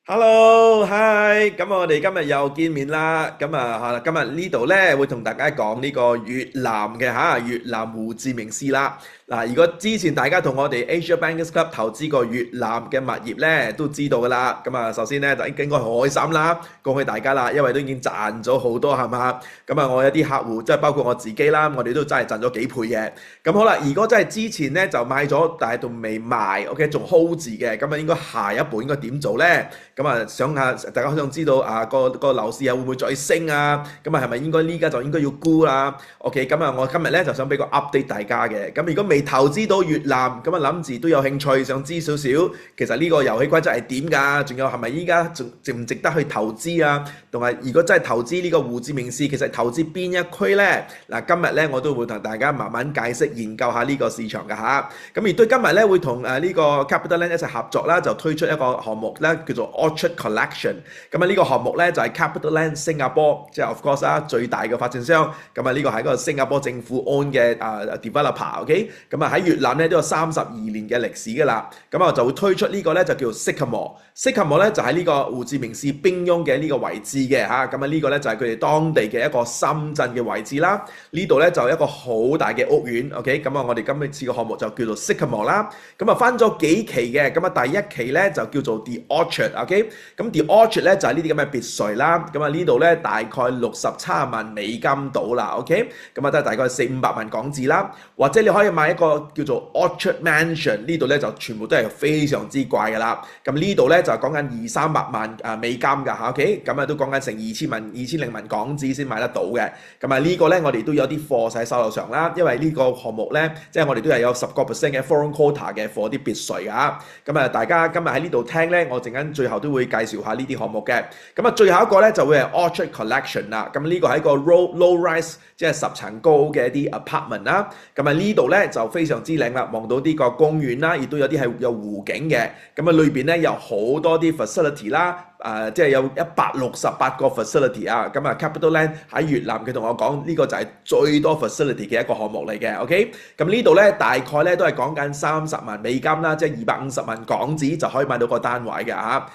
Hello，hi，咁我哋今日又見面啦。今日呢度呢會同大家講呢個越南嘅越南胡志明市啦。嗱，如果之前大家同我哋 Asia Bankers Club 投資過越南嘅物業呢，都知道噶啦。首先呢就應該好開心啦，恭喜大家啦，因為都已經賺咗好多係嘛。我有啲客戶即係包括我自己啦，我哋都真係賺咗幾倍嘅。咁好啦，如果真係之前呢就買咗，但係仲未賣，OK，仲 hold 住嘅，咁應該下一步應該點做呢？想下大家好想知道個樓市會唔會再升啊？係咪應該呢家就應該要沽啦？OK，我今日咧就想俾個 update 大家嘅。如果未投資到越南，諗住都有興趣想知少少，其實呢個遊戲規則係點㗎？仲有係咪依家仲值唔值得去投資啊？同埋如果真係投資呢個胡志明市，其實投資邊一區呢？嗱，今日咧我都會同大家慢慢解釋研究下呢個市場㗎嚇。亦都今日咧會同呢個 CapitaLand 一齊合作啦，就推出一個項目咧叫做 Orchard Collection。呢個項目咧就係 CapitaLand 新加坡，即係 of course 最大嘅發展商。呢個係一個新加坡政府 own 嘅developer，OK。喺越南咧都有32年嘅歷史㗎啦。就會推出呢個咧就叫 Sycamore。Sycamore 咧就喺呢個胡志明市兵雍嘅呢個位置嘅嚇。呢個咧就係佢哋當地嘅一個深圳嘅位置啦。呢度咧就有一個好大嘅屋苑，OK。我哋今次嘅項目就叫做 Sycamore 啦。分咗幾期嘅，第一期咧就叫做 The Orchard，OK。The Orchard 咧就係呢啲咁嘅別墅啦。呢度咧大概67萬美金到啦，OK。都係大概400-500萬港紙啦。或者你可以買一個叫做 Orchard Mansion，呢度咧就全部都係非常之貴㗎啦。呢度咧就講緊200-300萬美金㗎，OK。都講緊成2000-2000港紙先買得到嘅。呢個咧我哋都有啲貨喺手頭上啦，因為呢個項目咧即係我哋都係有10%嘅 foreign quota 嘅貨啲別墅㗎。大家今日喺呢度聽咧，我陣間最後都會介紹下呢啲項目嘅。最後一個咧就會係 Orchard Collection 啦。呢個係一個 low rise， 即係10層高嘅一啲 apartment 啦。呢度咧就非常之靚啦，望到呢個公園啦，亦都有啲係有湖景嘅。裏邊咧有好多啲 facility 啦。即係有168個 facility 啊。CapitaLand 喺越南佢同我講呢個就係最多 facility 嘅一個項目嚟嘅，OK。呢度咧大概咧都係講緊30萬美金啦，即係250萬港紙就可以買到個單位嘅嚇。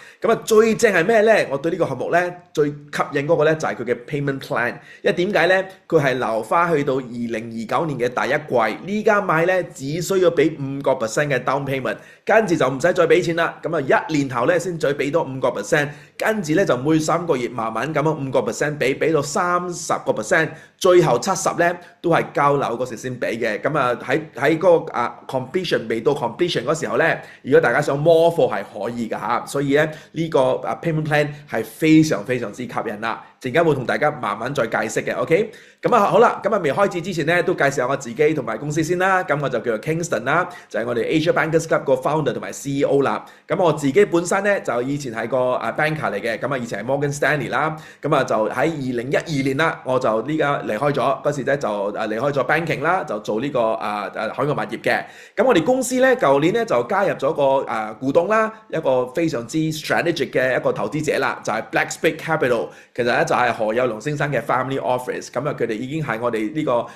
最正係咩咧？我對呢個項目咧最吸引嗰個咧就係佢嘅 payment plan。因為點解咧？佢係留翻去到2029年嘅第一季，呢家買咧只需要俾5%嘅 down payment， 跟住就唔使再俾錢啦。1年後咧先再俾多5%。跟住咧就每3個月慢慢咁樣5%俾到30%，最後70%咧都係交樓嗰時先俾嘅。喺嗰個completion 未到 completion 嗰時候咧，如果大家想摸貨係可以㗎嚇。所以咧呢個payment plan 係非常非常之吸引啦。陣間會同大家慢慢再解釋嘅，OK。好啦，未開始之前咧都介紹下我自己同埋公司先啦。我就叫做 Kingston 啦，就係我哋 Asia Bankers Club 個 founder 同埋 CEO 啦。我自己本身咧就以前係個banker 嚟嘅，以前係 Morgan Stanley 啦。就喺2012年啦，我就呢家離開咗嗰時咧就離開咗 banking 啦，就做呢個海外物業嘅。我哋公司咧舊年咧就加入咗個股東啦，一個非常之 strategic 嘅一個投資者啦，就係 Black Spade Capital。其實咧就係何有龍先生嘅 family office。佢哋已經係我哋呢個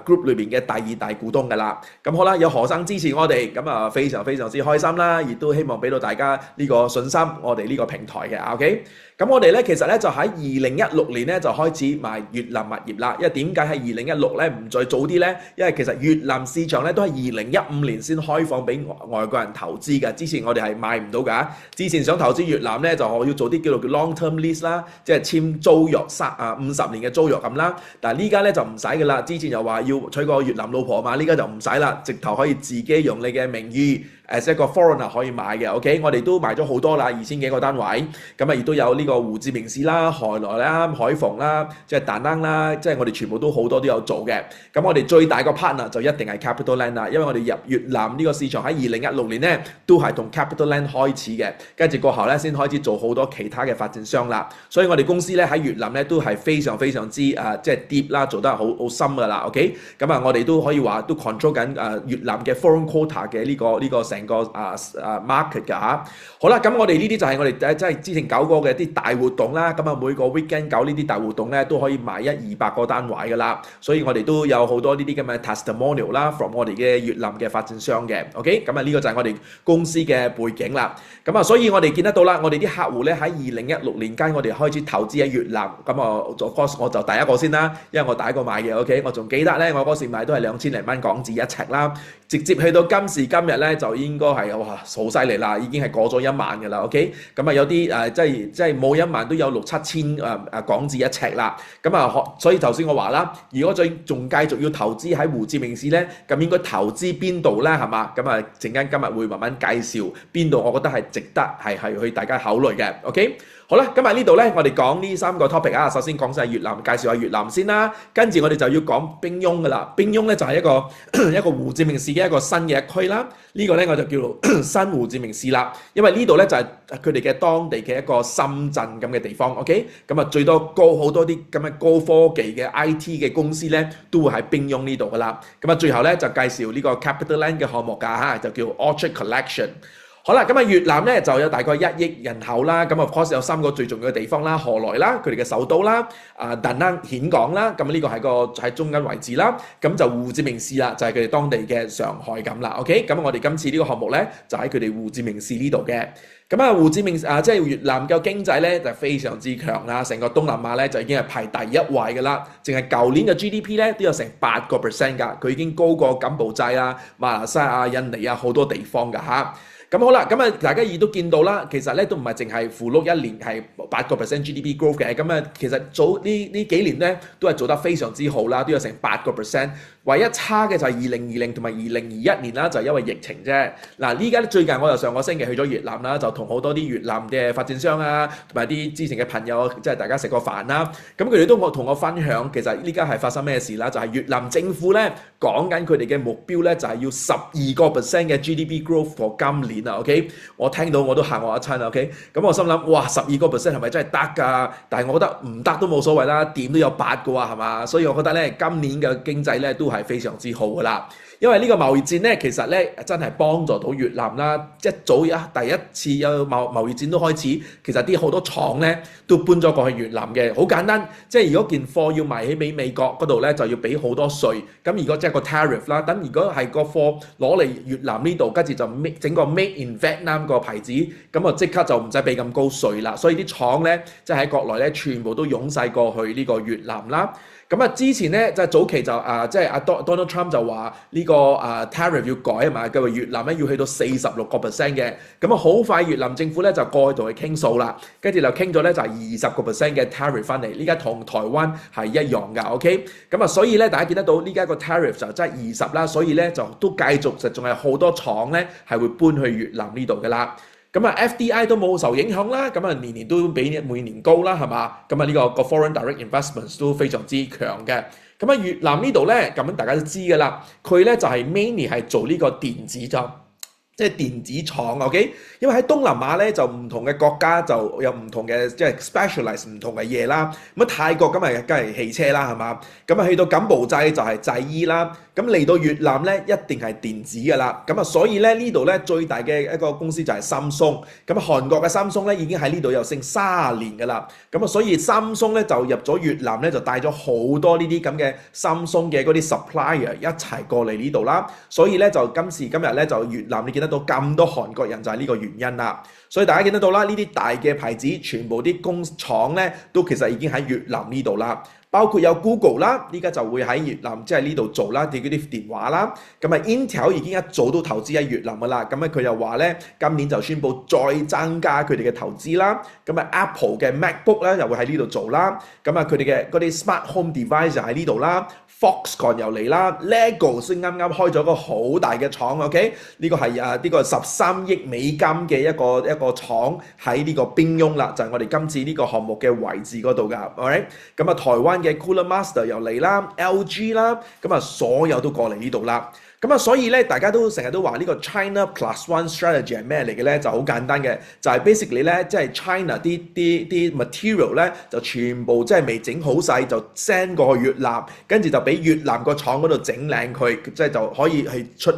group 裏邊嘅第2大股東㗎啦。好啦，有何生支持我哋，非常非常之開心啦，亦都希望俾到大家呢個信心，我哋呢個平台嘅，OK。我哋咧其實咧就喺2016年咧就開始賣越南物業啦。因為點解喺2016咧唔再早啲咧？因為其實越南市場咧都係2015年先開放俾外國人投資嘅。之前我哋係買唔到㗎。之前想投資越南咧就要做啲叫 long term lease 啦，即係簽租約50年嘅租約咁啦。但係呢家咧就唔使㗎啦。之前又話要娶個越南老婆嘛，呢家就唔使啦，直頭可以自己用你嘅名義一個 foreigner 可以買嘅，OK。我哋都買咗好多啦，2000幾個單位。亦都有呢個胡志明市啦、海來啦、海防啦、即係達能啦，即係我哋全部都好多都有做嘅。我哋最大個 partner 就一定係 CapitaLand 啦，因為我哋入越南呢個市場喺2016年咧都係同 CapitaLand 開始嘅，跟住過後咧先開始做好多其他嘅發展商啦。所以我哋公司咧喺越南咧都係非常非常之即係 deep 啦，做得好深㗎啦，OK。我哋都可以話都 control 緊越南嘅 foreign quota 嘅呢個成成個market 㗎嚇。好啦，咁我哋呢啲就係我哋即係之前搞過嘅啲大活動啦。咁啊每個 weekend 搞呢啲大活動咧都可以賣100-200個單位㗎啦。所以我哋都有好多呢啲咁嘅 testimonial 啦 ，from 我哋嘅越南嘅發展商嘅。OK， 咁啊呢個就係我哋公司嘅背景啦。咁啊，所以我哋見得到啦，我哋啲客戶咧喺2016年間，我哋開始投資喺越南。咁啊，of course 我就第一個先啦，因為我第一個買嘅。OK， 我仲記得咧，我嗰時買都係2000零蚊港紙一尺啦，直接去到今時今日咧就應該係哇好犀利啦，已經係過咗1萬㗎啦。OK， 咁啊有啲即係冇1萬都有6-7千港紙一尺啦。咁啊，所以頭先我話啦，如果仲繼續要投資喺胡志明市咧，咁應該投資邊度咧？係嘛？咁啊，陣間今日會慢慢介紹邊度，我覺得係值得係去大家考慮嘅。OK， 好啦，今日呢度咧，我哋講呢3個 topic 啊。首先講晒越南，介紹下越南先啦。跟住我哋就要講冰雍㗎啦。冰雍咧就係一個胡志明市嘅一個新嘅一區啦。呢個咧我就叫做新胡志明市啦。因為呢度咧就係佢哋嘅當地嘅一個深圳咁嘅地方。OK， 咁啊最多好多啲咁嘅高科技嘅 IT 嘅公司咧都會喺冰雍呢度㗎啦。咁啊最後咧就介紹呢個 CapitaLand 嘅項目㗎嚇，就叫 Orchard Collection。好啦，咁啊越南咧就有大概1億人口啦，咁of course有3個最重要嘅地方啦，河內啦，佢哋嘅首都啦，達能峴港啦，咁呢個係喺中間位置啦，咁就胡志明市啦，就係佢哋當地嘅上海咁啦。OK， 咁我哋今次呢個項目咧就喺佢哋胡志明市呢度嘅。咁啊胡志明即係越南嘅經濟咧就非常之強啦，成個東南亞咧就已經係排第1位㗎啦，淨係舊年嘅 GDP 咧都有成8%㗎，佢已經高過柬埔寨啊、馬來西亞、印尼啊好多地方㗎嚇。咁好啦，咁啊大家亦都見到啦，其實咧都唔係淨係符碌1年係8% GDP growth 嘅，咁啊其實早呢幾年咧都係做得非常之好啦，都有成8%。唯一差嘅就係2020同埋2021年啦，就係因為疫情啫。嗱，依家最近我就上個星期去咗越南啦，就同好多啲越南嘅發展商啊，同埋啲之前嘅朋友，即係大家食個飯啦。咁佢哋都同我分享，其實呢家係發生咩事啦？就係越南政府咧講緊佢哋嘅目標咧，就係要12% 嘅 GDP growth for 今年啊。OK， 我聽到我都嚇我一親啊。OK， 咁我心諗哇12% 係咪真係得㗎？但係我覺得唔得都冇所謂啦，點都有8個啊，係嘛？所以我覺得咧今年嘅經濟咧都係非常之好㗎啦。因為呢個貿易戰咧，其實咧真係幫助到越南啦。一早第一次有貿易戰都開始，其實好多廠咧都搬咗過去越南嘅。好簡單，即係如果件貨要賣起俾美國嗰度咧，就要俾好多稅。咁如果即係個 tariff 啦，咁如果係個貨攞嚟越南呢度，跟住就整個 Made in Vietnam 個牌子，咁啊即刻就唔使俾咁高稅啦。所以啲廠咧即係喺國內咧，全部都湧晒過去呢個越南啦。咁啊，之前咧就早期就即係Donald Trump 就話呢個tariff 要改啊嘛，佢話越南咧要去到46% 嘅，咁啊好快越南政府咧就過去同佢傾數啦，跟住就傾咗咧就係20% 嘅 tariff 翻嚟，呢家同台灣係一樣㗎 ，OK， 咁啊所以咧大家見得到呢家個 tariff 就真係20啦，所以咧就都繼續就仲係好多廠咧係會搬去越南呢度㗎啦。咁啊 FDI 都冇受影響啦，咁啊年年都比每年高啦，係嘛？咁啊呢個 foreign direct investments 都非常之強嘅。咁啊越南呢度咧，咁大家都知㗎啦，佢咧就係 mainly 係做呢個電子就。即係電子廠 ，OK？ 因為喺東南亞咧就唔同嘅國家就有唔同嘅即係 specialize 唔同嘅嘢啦。咁啊泰國咁啊梗係汽車啦，係嘛？咁啊去到柬埔寨就係製衣啦。咁嚟到越南咧一定係電子㗎啦。咁啊所以咧呢度咧最大嘅一個公司就係三星。咁啊韓國嘅三星咧已經喺呢度有成30年㗎啦。咁啊所以三星咧就入咗越南咧就帶咗好多呢啲咁嘅三星嘅嗰啲 supplier 一齊過嚟呢度啦。所以咧就今時今日咧就越南你見得到咁多韓國人就係呢個原因啦，所以大家見得到啦，呢啲大嘅牌子全部啲工廠咧都其實已經喺越南呢度啦，包括有 Google 啦，依家就會喺越南即係呢度做啦，啲嗰啲電話啦，咁啊 Intel 已經一早都投資喺越南噶啦，咁啊佢又話咧今年就宣布再增加佢哋嘅投資啦，咁啊 Apple 嘅 MacBook 咧又會喺呢度做啦，咁啊佢哋嘅嗰啲 Smart Home Device 就喺呢度啦。Foxconn 又嚟啦 ，Lego 先啱啱開咗個好大嘅廠 ，OK？ 呢個係呢個13億美金嘅一個廠喺呢個冰雍啦，就係我哋今次呢個項目嘅位置嗰度㗎 ，alright？ 咁啊台灣嘅 Cooler Master 又嚟啦 ，LG 啦，咁啊所有都過嚟呢度啦。咁啊，所以咧，大家都成日都話呢個 China Plus One Strategy 係咩嚟嘅咧？就好簡單嘅，就係 basically 咧，即係 China啲 material 咧，就全部即係未整好晒，就 send 過去越南，跟住就俾越南個廠嗰度整靚佢，即係就可以係出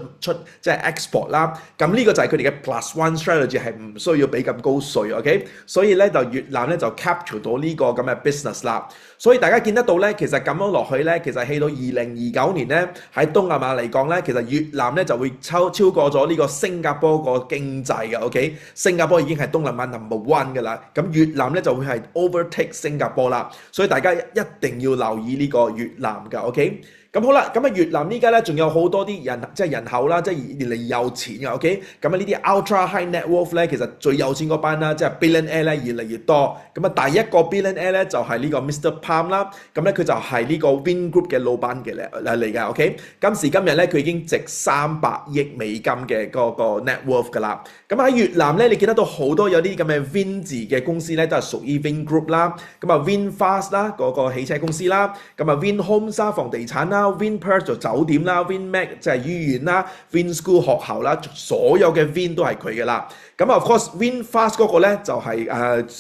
即係 export 啦。咁呢個就係佢哋嘅 Plus One Strategy， 係唔需要俾咁高稅 ，OK？ 所以咧就越南咧就 capture 到呢個咁嘅 business 啦。所以大家見得到咧，其實咁樣落去咧，其實去到2029年咧，喺東亞馬嚟講咧，其實越南咧就會超過咗呢個新加坡個經濟嘅 ，OK？ 新加坡已經係東南亞 number one 嘅啦，咁越南咧就會係 overtake 新加坡啦，所以大家一定要留意呢個越南嘅 ，OK？咁好啦，咁啊越南依家咧仲有好多啲人，即係人口啦，即係越嚟越有錢嘅，OK？咁啊呢啲 ultra high net worth 咧，其實最有錢嗰班啦，即係 billionaire 咧越嚟越多。咁啊第一個 billionaire 咧就係呢個 Mr. Palm 啦，咁咧佢就係呢個 Vingroup 嘅老闆嚟嘅 ，OK？ 今時今日咧佢已經值300億美金嘅個 net worth 㗎啦。咁喺越南咧，你見得到好多有啲咁嘅 Vin 字嘅公司咧，都係屬於 Vingroup 啦。咁啊 VinFast 啦，嗰個汽車公司啦，咁啊 VinHomes 啦，房地產啦。Vinpearl 就酒店啦 ，Vinmec 即係醫院啦 ，Vinschool 學校啦，所有嘅 Vin 都係佢嘅啦。咁 of course VinFast 嗰個咧就係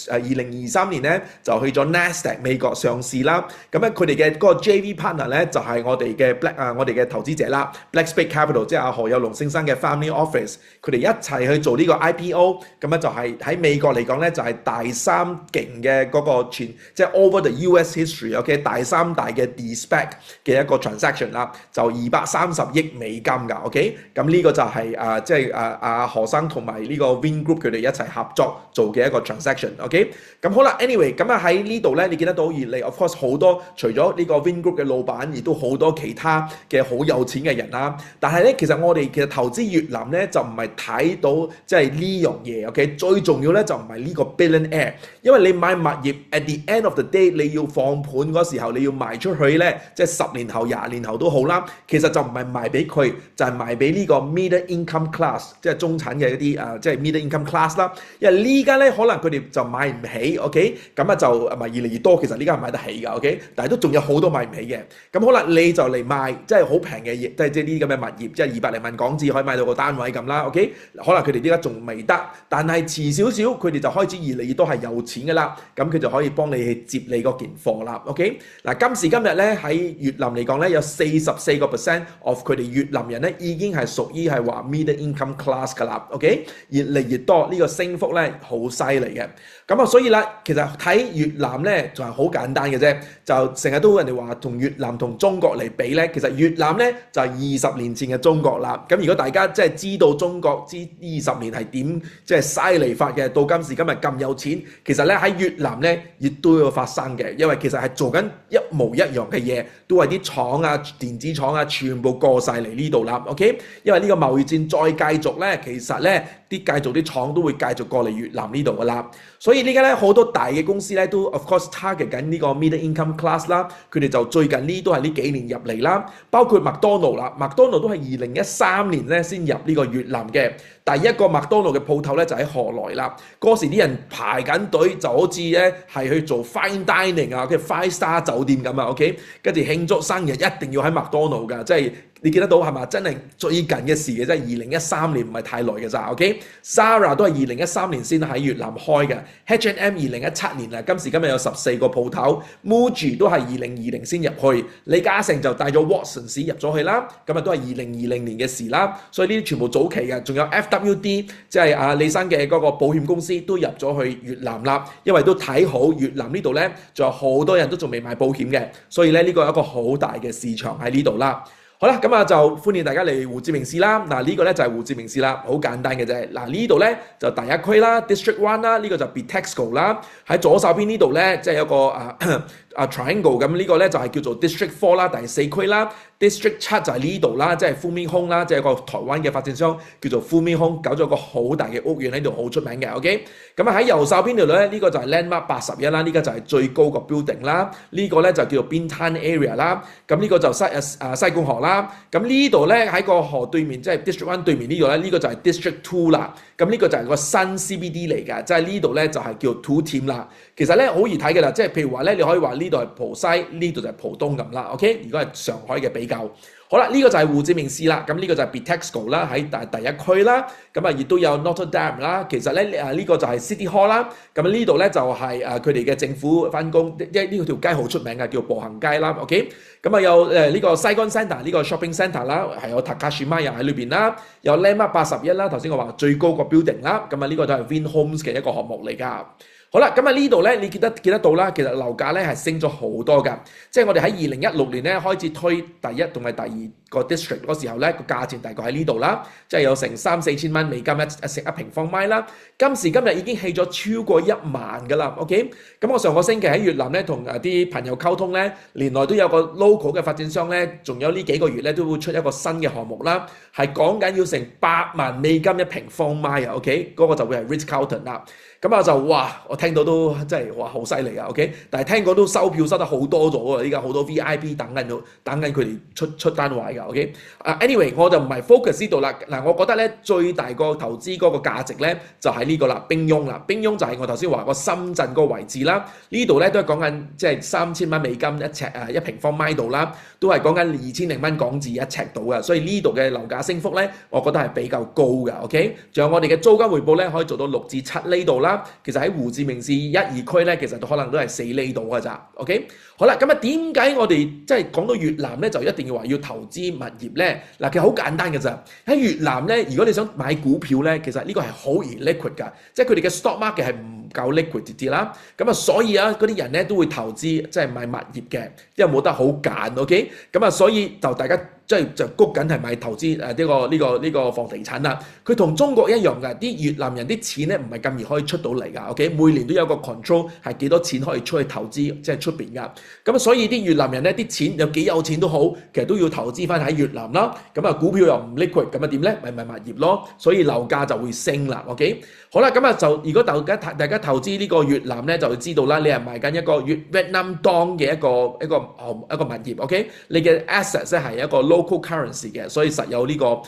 2023年咧就去咗 Nasdaq 美國上市啦。咁咧佢哋嘅嗰個 JV partner 咧就係我哋嘅我哋嘅投資者啦 ，Black Spade Capital 即係阿何有龍先生嘅 Family Office， 佢哋一齊去做呢個 IPO， 咁咧就係喺美國嚟講咧就係第三勁嘅嗰個即係 over the US history，OK， 第三大嘅 de-SPAC 嘅一個 transaction 啦，就230億美金㗎 ，OK， 咁呢個就係即係何生同埋呢個 Vingroup 佢哋一齊合作做嘅一個 transaction，OK， 咁好啦 ，anyway， 咁啊喺呢度咧，你見得到而嚟 of course 好多除咗呢個 Vingroup 嘅老闆，亦都好多其他嘅好有錢嘅人啦。但係咧，其實我哋其實投資越南咧就唔係睇到即係呢樣嘢 ，OK， 最重要咧就唔係呢個 billionaire， 因為你買物業 at the end of the day 你要放盤嗰時候你要賣出去咧，即係10年後20年後都好啦，其實就唔係賣俾佢，就係賣俾呢個 middle income class， 即係中產嘅一啲即係 middle income class 啦。因為呢家咧可能佢哋就買唔起 ，OK， 咁啊就咪越嚟越多，其實呢家係買得起㗎 ，OK， 但係都仲有好多買唔起嘅。咁好啦，你就嚟賣即係好平嘅嘢，即係呢啲咁嘅物業，即係200零萬港紙可以買到個單位咁啦 ，OK， 可能佢哋呢家仲未得，但係遲少少佢哋就開始越嚟越多係有錢㗎啦，咁佢就可以幫你去接你嗰件貨啦 ，OK。嗱今時今日咧喺越南嚟講咧有44% of 佢哋越南人咧已經係屬於係話 middle income class 㗎啦 ，OK， 越嚟越多呢個升幅咧好犀利嘅。咁啊，所以咧其實睇越南咧就係好簡單嘅啫，就成日都人哋話同越南同中國嚟比咧，其實越南咧就係20年前嘅中國啦。咁如果大家即係知道中國知20年係點即係犀利法嘅，到今時今日咁有錢，其實咧喺越南咧亦都有發生嘅，因為其實係做緊一模一樣嘅嘢，都係啲廠啊、電子廠啊，全部過晒嚟呢度啦。OK， 因為呢個貿易戰再繼續咧，其實咧繼續啲廠都會繼續過嚟越南呢度噶啦。所以呢家咧好多大嘅公司咧都 of course target 緊呢個 middle income class 啦，佢哋就最近都係呢幾年入嚟啦，包括麥當勞啦，麥當勞都係2013年咧先入呢個越南嘅。第一個麥當勞嘅鋪頭咧就喺河內啦，嗰時啲人排緊隊就好似咧係去做 fine dining 啊，嘅 five star 酒店咁啊 ，OK， 跟住慶祝生日一定要喺麥當勞㗎，即係你見得到係嘛？真係最近嘅事嘅，即係2013年唔係太耐嘅咋 ，OK？Zara 都係2013年先喺越南開嘅 ，H&M 2017年啦，今時今日有14個鋪頭 ，Muji 都係2020先入去，李嘉誠就帶咗 Watsons 入咗去啦，咁啊都係2020年嘅事啦，所以呢啲全部早期嘅，仲有 FWD 即係李生嘅嗰個保險公司都入咗去越南啦，因為都睇好越南呢度咧，仲有好多人都仲未買保險嘅，所以咧呢個係一個好大嘅市場喺呢度啦。好啦，咁啊就歡迎大家嚟胡志明市啦。嗱呢個咧就係胡志明市啦，好簡單嘅啫。嗱呢度咧就第一區啦 ，District One 啦，呢個就 Bitexco 啦。喺左手邊呢度咧，即係有個triangle 咁，呢個咧就係叫做 District 4啦，第4區啦。District 7就係呢度啦，即係 Phu My Home 啦，即係個台灣嘅發展商叫做 Phu My Home，搞咗個好大嘅屋苑喺度，好出名嘅。OK， 咁啊喺右手邊度咧，呢個就係 Landmark 81啦，呢個就係最高個 building 啦。呢個咧就叫做 Bintan Area 啦。咁呢個就西貢河啦。咁呢度咧喺個河對面，即係 District 1對面呢度咧，呢個就係 District 2啦。咁呢個就係個新 CBD 嚟㗎，即係呢度咧就係叫 Two Team 啦。其實咧好易睇嘅啦，即係譬如話咧，你可以話呢呢度係浦西，呢度就係浦東咁啦。OK， 如果係上海嘅比較。好啦，呢個就係胡志明市啦，咁呢個就係 Bitexco 啦，喺第一區啦，咁啊亦都有 Notre Dame 啦，其實咧呢個就係 City Hall 啦，咁呢度咧就係佢哋嘅政府翻工，呢條街好出名嘅，叫步行街啦 ，OK， 咁啊有呢個 Saigon Centre 呢個 shopping centre 啦，係有 Takashimaya 喺裏邊啦，有 Landmark 81啦，頭先我話最高個 building 啦，咁啊呢個都係 Vin Homes 嘅一個項目嚟㗎。好啦，咁啊呢度咧，你見得到啦，其實樓價咧係升咗好多㗎，即係我哋喺2016年咧開始推第一同埋第二個 district 嗰時候咧，個價錢大概喺呢度啦，即係有成3-4千蚊美金一平方米啦。今時今日已經起咗超過1萬㗎啦 ，OK？ 咁我上個星期喺越南咧同啲朋友溝通咧，年內都有個 local 嘅發展商咧，仲有呢幾個月咧都會出一個新嘅項目啦，係講緊要成8萬美金一平方米啊 ，OK？ 嗰個就會係 Ritz-Carlton 啦。咁啊就哇，我聽到都真係哇好犀利啊 ，OK？ 但係聽講都收票收得好多咗啊！依家好多 VIP 等緊佢哋出單位㗎 ，OK？Anyway， 我就唔係 focus 呢度啦。嗱，我覺得咧最大個投資嗰個價值咧就係呢個啦，冰雍啦。冰雍就係我頭先話個深圳嗰個位置啦。呢度咧都係講緊即係3000蚊美金一平方米度啦，都係講緊2000零蚊港紙一尺度嘅。所以呢度嘅樓價升幅咧，我覺得係比較高嘅 ，OK？ 仲有我哋嘅租金回報咧，可以做到6至7厘度啦。其實喺胡志明市1、2區咧，其實可能都係4厘度㗎咋 ，OK？ 好啦，咁啊點解我哋即係講到越南咧，就一定要話要投資物業咧？嗱，其實好簡單㗎咋。喺越南咧，如果你想買股票咧，其實呢個係好 illiquid 㗎，即係佢哋嘅 stock market 係唔夠 liquidity 啦。咁啊，所以啊，嗰啲人咧都會投資即係買物業嘅，因為冇得好揀 ，OK？ 咁啊，所以就大家就谷緊係買投資呢個房地產啦。佢同中國一樣㗎，啲越南人啲錢咧唔係咁易可以出到嚟㗎 ，OK？ 每年都有個 control 係幾多錢可以出去投資，即係出邊㗎。咁所以啲越南人咧啲錢有幾有錢都好，其實都要投資翻喺越南啦。咁啊，股票又唔 liquid， 咁啊點咧？咪物業咯。所以樓價就會升啦 ，OK？ 好啦，咁啊就如果大家投資呢個越南咧，就會知道啦，你係買緊一個Vietnam Dong 嘅一個物業 ，OK？ 你嘅 assets 咧係一個local currency 嘅，所以實有呢個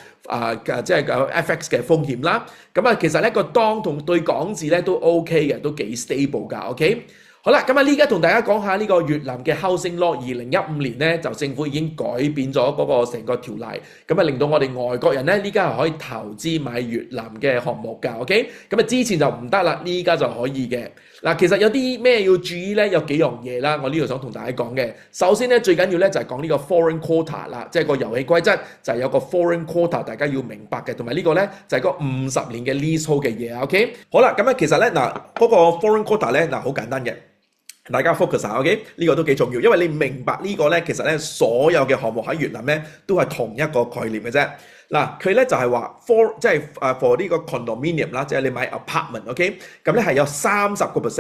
即係FX 嘅風險啦。咁啊，其實呢個 Dong 同對港紙咧都 OK 嘅，都幾 stable 㗎 ，OK？ 好啦，咁啊，呢家同大家講下呢個越南嘅 Housing Law， 2015年咧就政府已經改變咗嗰個成個條例，咁啊令到我哋外國人咧呢家係可以投資買越南嘅項目㗎 ，OK？ 咁啊之前就唔得啦，呢家就可以嘅。嗱，其實有啲咩要注意咧？有幾樣嘢啦，我呢度想同大家講嘅。首先咧，最緊要咧就係講呢個 foreign quota 啦，即係個遊戲規則就係有個 foreign quota， 大家要明白嘅。同埋呢個咧就係個50年嘅 leasehold 嘅嘢 ，OK？ 好啦，咁啊其實咧嗱嗰個 foreign quota 咧嗱好簡單嘅。大家 focus 下 ，OK？ 呢個都幾重要，因為你明白呢個咧，其實咧所有嘅項目喺越南咧都係同一個概念嘅啫。嗱，佢咧就係話 for 呢個 condominium 啦，即係你買 apartment，OK？ 咁咧係有30%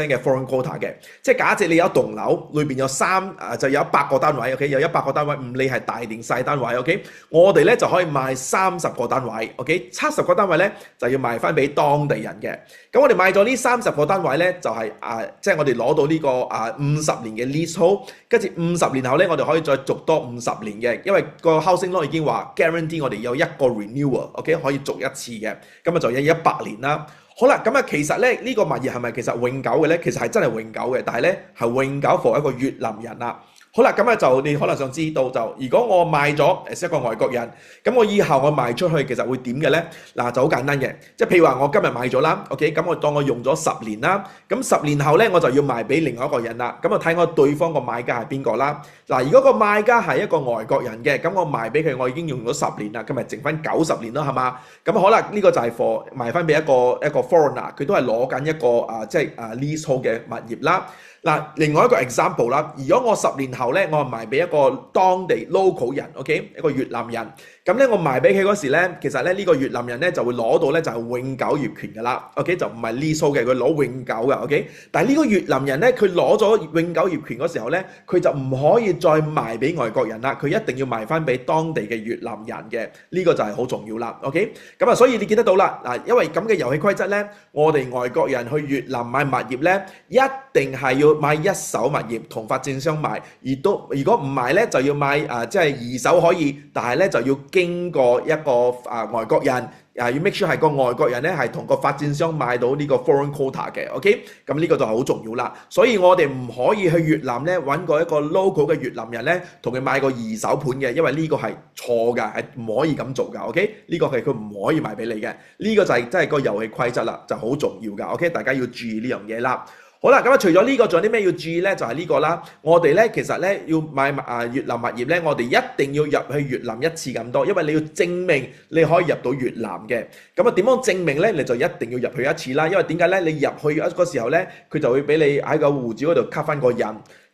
嘅 foreign quota 嘅，即係假設你有一棟樓裏邊有就有100個單位 ，OK？ 有100個單位，唔理係大定細單位 ，OK？ 我哋咧就可以賣30個單位 ，OK？ 70個單位咧就要賣翻俾當地人嘅。咁我哋買咗呢30個單位咧，就係即係我哋攞到呢個50年嘅 leasehold， 跟住50年後咧，我哋可以再續多50年嘅，因為個 housing law 已經話 guarantee 我哋有一個 renewal，OK？ 可以續一次嘅，咁啊就有100年啦。好啦，咁啊其實咧呢個物業係咪其實永久嘅咧？其實係真係永久嘅，但係咧係永久 for 一個越南人啦。好啦，咁啊就你可能想知道就，如果我賣咗一個外國人，咁我以後我賣出去其實會點嘅咧？嗱就好簡單嘅，即係譬如話我今日買咗啦 ，OK？ 咁我當我用咗10年啦，咁10年後咧我就要賣俾另外一個人啦，咁啊睇我對方個買家係邊個啦。嗱，如果個買家係一個外國人嘅，咁我賣俾佢，我已經用咗10年啦，咁咪剩翻90年啦，係嘛？咁可能呢個就係賣翻俾一個 foreigner， 佢都係攞緊一個即係leasehold 嘅物業啦。嗱，另外一個 example 啦，如果我10年後咧，我係賣俾一個當地 local 人 ，OK？ 一個越南人，咁咧我賣俾佢嗰時咧，其實咧呢個越南人咧就會攞到咧就係永久業權㗎啦 ，OK？ 就唔係 leasehold 嘅，佢攞永久㗎 ，OK？ 但係呢個越南人咧，佢攞咗永久業權嗰時候咧，佢就唔可以再賣俾外國人啦，佢一定要賣翻俾當地嘅越南人嘅，呢個就係好重要啦 ，OK？ 咁啊，所以你見得到啦，嗱，因為咁嘅遊戲規則咧，我哋外國人去越南買物業咧，一定係要買一手物業同發展商買，如果唔買咧就要買即係二手可以，但係咧就要經過一個外國人。要 make sure 係個外國人咧係同個發展商買到呢個 foreign quota 嘅 ，OK？ 咁呢個就好重要啦。所以我哋唔可以去越南咧揾個一個 local 嘅越南人咧同佢買個二手盤嘅，因為呢個係錯㗎，係唔可以咁做㗎 ，OK？ 呢個係佢唔可以賣俾你嘅，呢個就係真係個遊戲規則啦，就好重要㗎 ，OK？ 大家要注意呢樣嘢啦。好啦，咁啊除咗呢個，仲有啲咩要注意咧？就係呢個啦。我哋咧其實咧要買越南物業咧，我哋一定要入去越南一次咁多，因為你要證明你可以入到越南嘅。咁啊點樣證明咧？你就一定要入去一次啦。因為點解咧？你入去嗰時候咧，佢就會俾你喺個護照嗰度 cut 翻個印。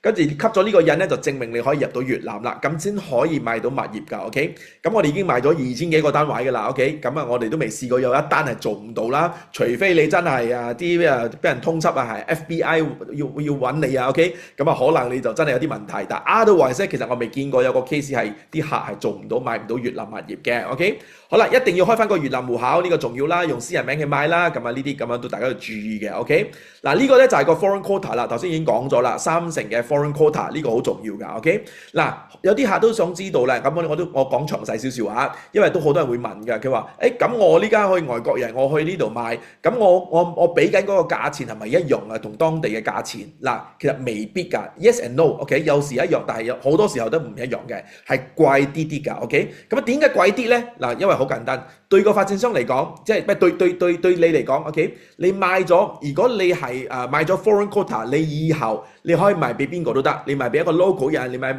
跟住吸咗呢個印咧，就證明你可以入到越南啦，咁先可以賣到物業㗎 ，OK？ 咁我哋已經賣咗2000幾個單位㗎啦 ，OK？ 咁我哋都未試過有一單係做唔到啦，除非你真係啲俾人通緝係 FBI 要揾你，OK？ 咁可能你就真係有啲問題，但 otherwise 其實我未見過有個 case 係啲客係做唔到買唔到越南物業嘅 ，OK？ 好啦，一定要開翻個越南戶口，呢個重要啦，用私人名去買啦，咁呢啲咁樣都大家要注意嘅 ，OK？ 嗱呢個咧就係個 foreign quota 啦，頭先已經講咗啦，3成嘅 foreign quota 呢個好重要㗎 ，OK？ 嗱有啲客都想知道咧，咁我講詳細少少啊，因為都好多人會問㗎，佢話咁我呢家去外國人，我去呢度買，咁我俾緊嗰個價錢係咪一樣啊？同當地嘅價錢嗱，其實未必㗎 ，yes and no，OK？ 有時一樣，但係有好多時候都唔一樣嘅，係貴啲㗎 ，OK？ 咁點解貴啲咧？嗱，因為好簡單，對個發展商嚟講，即係對你嚟講 ，OK？ 你買咗，如果你係買咗 foreign quota， 你以後你可以賣俾邊個都得，你賣俾一個 local 人，你賣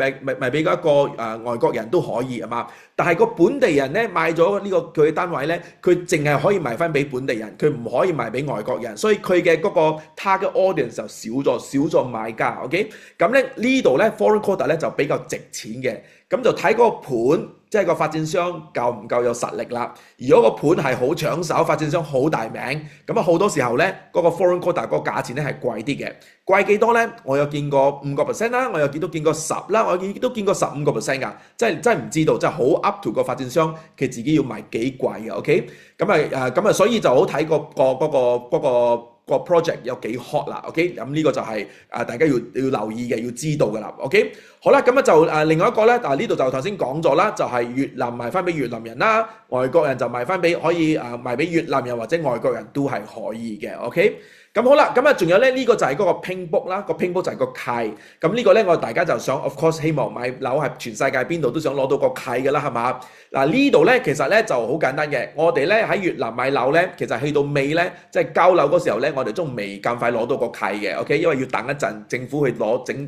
俾一個外國人都可以係嘛？但係個本地人咧買咗呢個佢嘅單位咧，佢淨係可以賣翻俾本地人，佢唔可以賣俾外國人，所以佢嘅嗰個 target audience 就少咗買家 ，OK？ 咁咧呢度咧 foreign quota 咧就比較值錢嘅，咁就睇嗰個盤。即係個發展商夠唔夠有實力啦？如果個盤係好搶手，發展商好大名，咁好多時候咧，嗰個 foreign quota 嗰個價錢咧係貴啲嘅。貴幾多咧？我有見過5% 啦，我有見過10啦，我亦都見過15% 㗎。真係唔知道，真係好 up to 個發展商佢自己要賣幾貴嘅。OK， 咁所以就好睇個 project 有幾 hot 啦 ，OK？ 咁呢個就係大家要留意嘅，要知道㗎啦 ，OK？ 好啦，咁就另外一個咧，呢度就頭先講咗啦，就係越南賣翻俾越南人啦，外國人就賣翻俾可以賣俾越南人或者外國人都係可以嘅 ，OK？ 咁好啦，咁仲有咧呢個就係嗰個 pink book 啦，個 pink book 就係個契，咁呢個咧大家就想 of course 希望買樓係全世界邊度都想攞到個契㗎啦，係嘛？嗱呢度咧其實咧就好簡單嘅，我哋咧喺越南買樓咧，其實去到尾咧即係交樓嗰時候咧，我哋都未咁快攞到個契嘅 ，OK？ 因為要等一陣政府去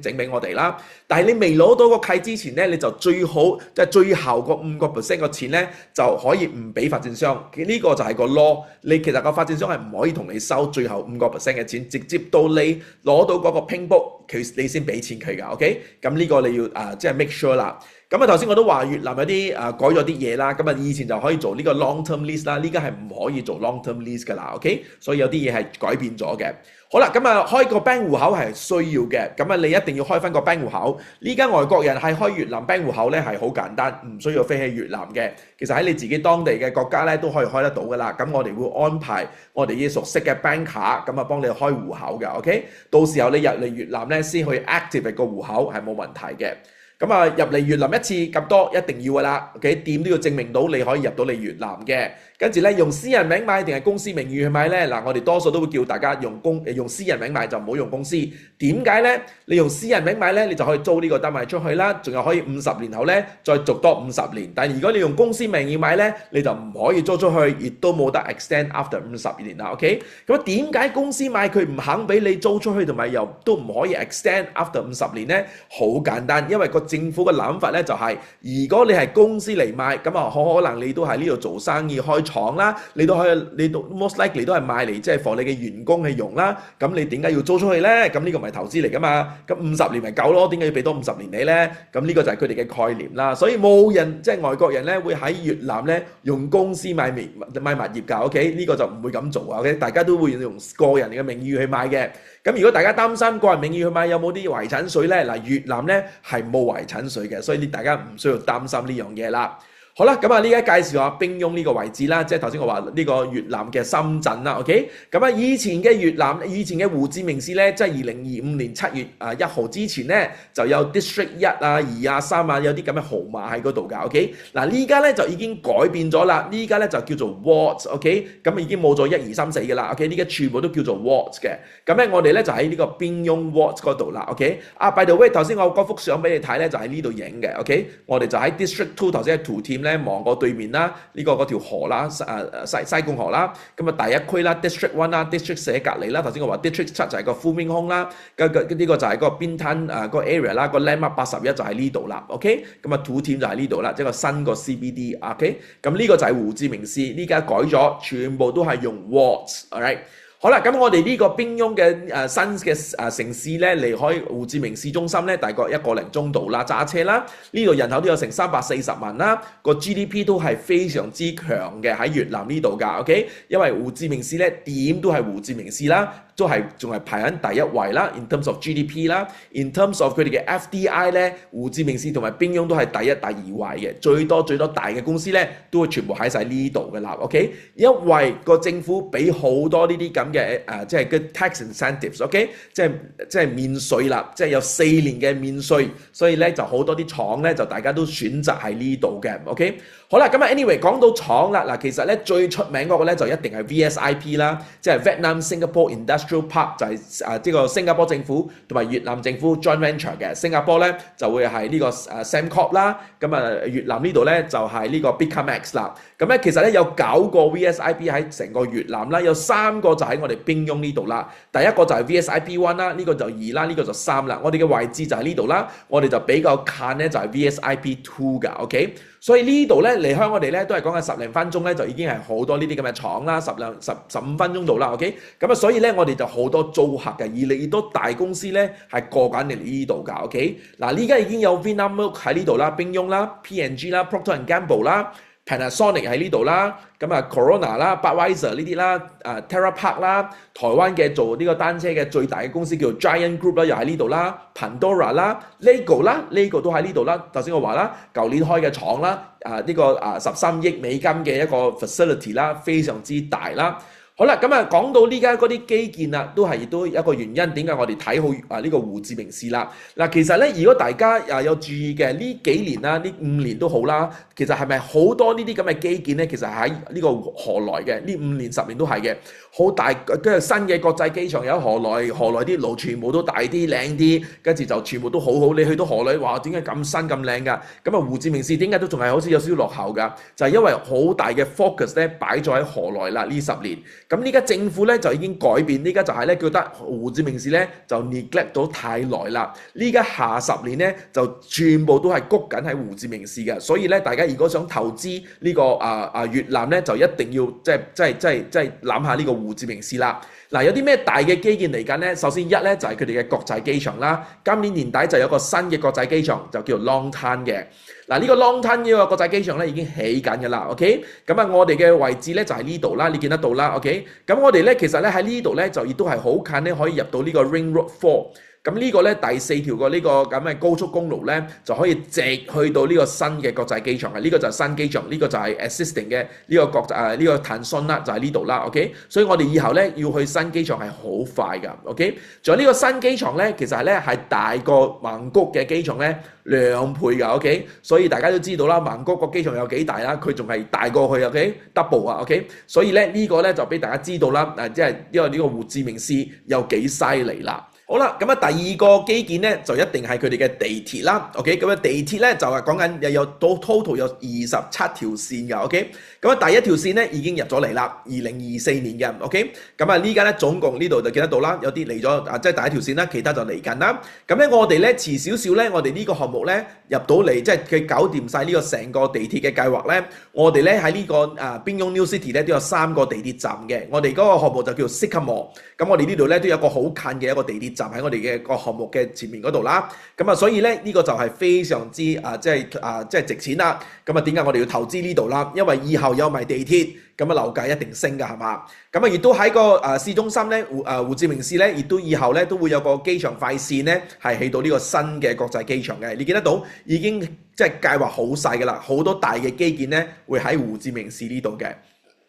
整俾我哋啦。但係你未攞到個契之前咧，你就最好即係最後個5% 嘅錢咧就可以唔俾發展商，呢個就係個 law。你其實個發展商係唔可以同你收最後5% 嘅錢，直接到你攞到嗰個 pink book，你先俾錢佢㗎 ，OK？ 咁呢個你要即係 make sure 啦。咁頭先我都話越南有啲改咗啲嘢啦，咁以前就可以做呢個 long term lease 啦，呢家係唔可以做 long term lease 㗎啦 ，OK？ 所以有啲嘢係改變咗嘅。好啦，咁開個 bank 戶口係需要嘅，咁你一定要開翻個 bank 戶口。呢間外國人係開越南 bank 戶口咧係好簡單，唔需要飛去越南嘅。其實喺你自己當地嘅國家咧都可以開得到㗎啦。咁我哋會安排我哋要熟悉嘅 bank 卡，咁幫你開戶口嘅 ，OK？ 到時候你入嚟越南咧先去 activate 個戶口係冇問題嘅。咁入嚟越南一次咁多一定要㗎啦 ，OK？ 店都要證明到你可以入到嚟越南嘅。跟住咧用私人名買定係公司名義去買咧？嗱，我哋多數都會叫大家用私人名買，就唔好用公司。點解咧？你用私人名買咧，你就可以租呢個單位出去啦，仲有可以50年後咧再續多50年。但係如果你用公司名義買咧，你就唔可以租出去，亦都冇得 extend after 50年啦 ，OK？ 咁點解公司買佢唔肯俾你租出去，同埋又都唔可以 extend after 50年咧？好簡單，因為個政府嘅諗法咧就係，如果你係公司嚟買，咁可能你都喺呢度做生意開廠啦，你都 most likely 都係買嚟即係 for 你嘅員工去用啦。咁你點解要租出去咧？咁呢個咪投資嚟噶嘛？咁50年咪夠咯？點解要俾多50年你咧？咁呢個就係佢哋嘅概念啦。所以冇人即係外國人咧會喺越南咧用公司買物業㗎。OK？ 呢個就唔會咁做啊。OK？ 大家都會用個人嘅名義去買嘅。咁如果大家擔心個人名義去買有冇啲遺產稅咧？嗱，越南咧係冇遺產稅嘅，所以大家唔需要擔心呢樣嘢啦。好啦，咁啊，呢家介紹下冰雍呢個位置啦，即係頭先我話呢個越南嘅深圳啦 ，OK？咁啊，以前嘅越南，以前嘅胡志明市咧，即係2025年7月1號之前咧，就有 District 1啊、2啊、3啊，有啲咁嘅號碼喺嗰度㗎 ，OK？嗱，呢家咧就已經改變咗啦，呢家咧就叫做 wards，OK？咁已經冇咗1、2、3、4嘅啦 ，OK？呢家全部都叫做 wards 嘅。咁咧，我哋咧就喺呢個冰雍 wards 嗰度啦 ，OK？by the way，頭先我嗰幅相俾你睇咧，就喺呢度影嘅 ，OK？我哋就喺 District 2頭先係圖添咧望過對面啦，呢個嗰條河啦，西貢河啦，咁啊第一區啦 District 1啦 ，District 4隔離啦，頭先我話 District 7就係個 Phú Minh Hung 啦，呢個就係嗰個邊灘嗰個 area 啦，個 landmark 81就喺呢度啦 ，OK？咁啊圖添就喺呢度啦，即係個新個 CBD，OK？咁呢個就係胡志明市，呢家改咗，全部都係用 wards，alright？好啦，咁我哋呢個冰雍嘅新嘅城市咧，離開胡志明市中心咧，大概1個零鐘度啦，揸車啦。呢度人口都有成340萬啦，個 GDP 都係非常之強嘅喺越南呢度㗎 ，OK？因為胡志明市咧點都係胡志明市啦，都係仲係排喺第一位啦。In terms of GDP 啦 ，in terms of 佢哋嘅 FDI 咧，胡志明市同埋冰雍都係第一、第二位嘅，最多大嘅公司咧都會全部喺晒呢度㗎啦 ，OK？因為個政府俾好多呢啲咁嘅即係嘅 tax incentives，OK？即係免稅啦，即係有4年嘅免稅，所以咧就好多啲廠咧就大家都選擇喺呢度嘅 ，OK？好啦，咁啊 anyway 講到廠啦，嗱其實咧最出名嗰個咧就一定係 VSIP 啦，即係 Vietnam Singapore Industrial Park 就係呢個新加坡政府同埋越南政府 joint venture 嘅，新加坡咧就會係呢個Sembcorp 啦，咁啊越南呢度咧就係呢個 Bidco-Max 啦，咁咧其實咧有9個 VSIP 喺成個越南啦，有3個就喺我哋冰雍呢度啦，第一個就係 VSIP 1啦，呢個就2啦，呢個就3啦，我哋嘅位置就喺呢度啦，我哋就比較近咧就係 VSIP 2㗎 ，OK？所以呢度咧離開我哋咧都係講緊10零分鐘咧就已經係好多呢啲咁嘅廠啦，15分鐘度啦 ，OK？咁啊所以咧我哋就好多租客嘅，而嚟多大公司咧係過緊嚟呢度㗎 ，OK？嗱呢家已經有 Vinamilk 喺呢度啦，冰雍啦 ，P&G 啦 ，Procter and Gamble 啦。Panasonic 喺呢度啦，咁啊 Corona 啦、Budweiser 呢啲啦、Terra Park 啦，台灣嘅做呢個單車嘅最大嘅公司叫做 Giant Group 啦，又喺呢度啦 ，Pandora 啦、Lego 啦，Lego 都喺呢度啦。頭先我話啦，舊年開嘅廠啦，呢個13億美金嘅一個 facility 啦，非常之大啦。好啦，咁啊講到呢家嗰啲基建啊，都有一個原因，點解我哋睇好呢個胡志明市啦？嗱，其實咧，如果大家有注意嘅呢幾年啦，呢5年都好啦，其實係咪好多呢啲咁嘅基建咧？其實喺呢個河內嘅，呢5年10年都係嘅，好大跟住新嘅國際機場有河內啲路全部都大啲靚啲，跟住就全部都好好。你去到河內話點解咁新咁靚㗎？咁啊胡志明市點解都仲係好似有少少落後㗎？就係因為好大嘅 focus 咧擺咗喺河內啦呢10年。咁呢家政府咧就已經改變，呢家就係咧覺得胡志明市咧就 neglect 到太耐啦。呢家下10年咧就全部都係谷緊喺胡志明市嘅，所以咧大家如果想投資呢個越南咧，就一定要即係諗下呢個胡志明市啦。嗱，有啲咩大嘅基建嚟緊咧？首先一咧就係佢哋嘅國際機場啦。今年年底就有個新嘅國際機場，就叫做 Long Tan 嘅。嗱，呢個 Long Tan 呢個國際機場咧已經起緊㗎啦 ，OK？ 咁啊，我哋嘅位置咧就喺呢度啦，你見得到啦 ，OK？ 咁我哋咧其實咧喺呢度咧就亦都係好近咧，可以入到呢個 Ring Road 4。咁呢個咧第4條個呢個咁嘅高速公路咧就可以直去到呢個新嘅國際機場嘅，呢個就係新機場，呢個就係 existing 嘅呢個呢個騰訊啦，就喺呢度啦 ，OK？ 所以我哋以後咧要去新機場係好快㗎 ，OK？ 仲有呢個新機場咧，其實咧係大過曼谷嘅機場咧2倍㗎 ，OK？ 所以大家都知道啦，曼谷個機場有幾大啦，佢仲係大過去 ，OK？double 啊 ，OK？ 所以咧呢個咧就俾大家知道啦，即係因為呢個胡志明市有幾犀利啦。好啦，咁啊第二個基建咧就一定係佢哋嘅地鐵啦 ，OK？ 咁啊地鐵咧就係講緊有 total 有27條線㗎 ，OK？ 咁啊第一條線咧已經入咗嚟啦，2024年嘅 ，OK？ 咁啊呢家咧總共呢度就見得到啦，有啲嚟咗即係第一條線啦，其他就嚟緊啦。咁咧我哋咧遲少少咧，我哋呢個項目咧入到嚟，即係佢搞掂晒呢個成個地鐵嘅計劃咧，我哋咧喺呢個冰雍 New City 咧都有3個地鐵站嘅，我哋嗰個項目就叫 Sycamore。咁我哋呢度咧都有個好近嘅一個地鐵站。站喺我哋嘅個項目嘅前面嗰度啦。咁啊，所以咧呢個就係非常之即係值錢啦。咁啊，點解我哋要投資呢度啦？因為以後有埋地鐵，咁啊樓價一定升㗎，係嘛？咁啊，亦都喺個市中心咧，胡志明市咧，亦都以後咧都會有個機場快線咧，係起到呢個新嘅國際機場嘅。你見得到已經即係計劃好晒㗎啦，好多大嘅基建咧會喺胡志明市呢度嘅。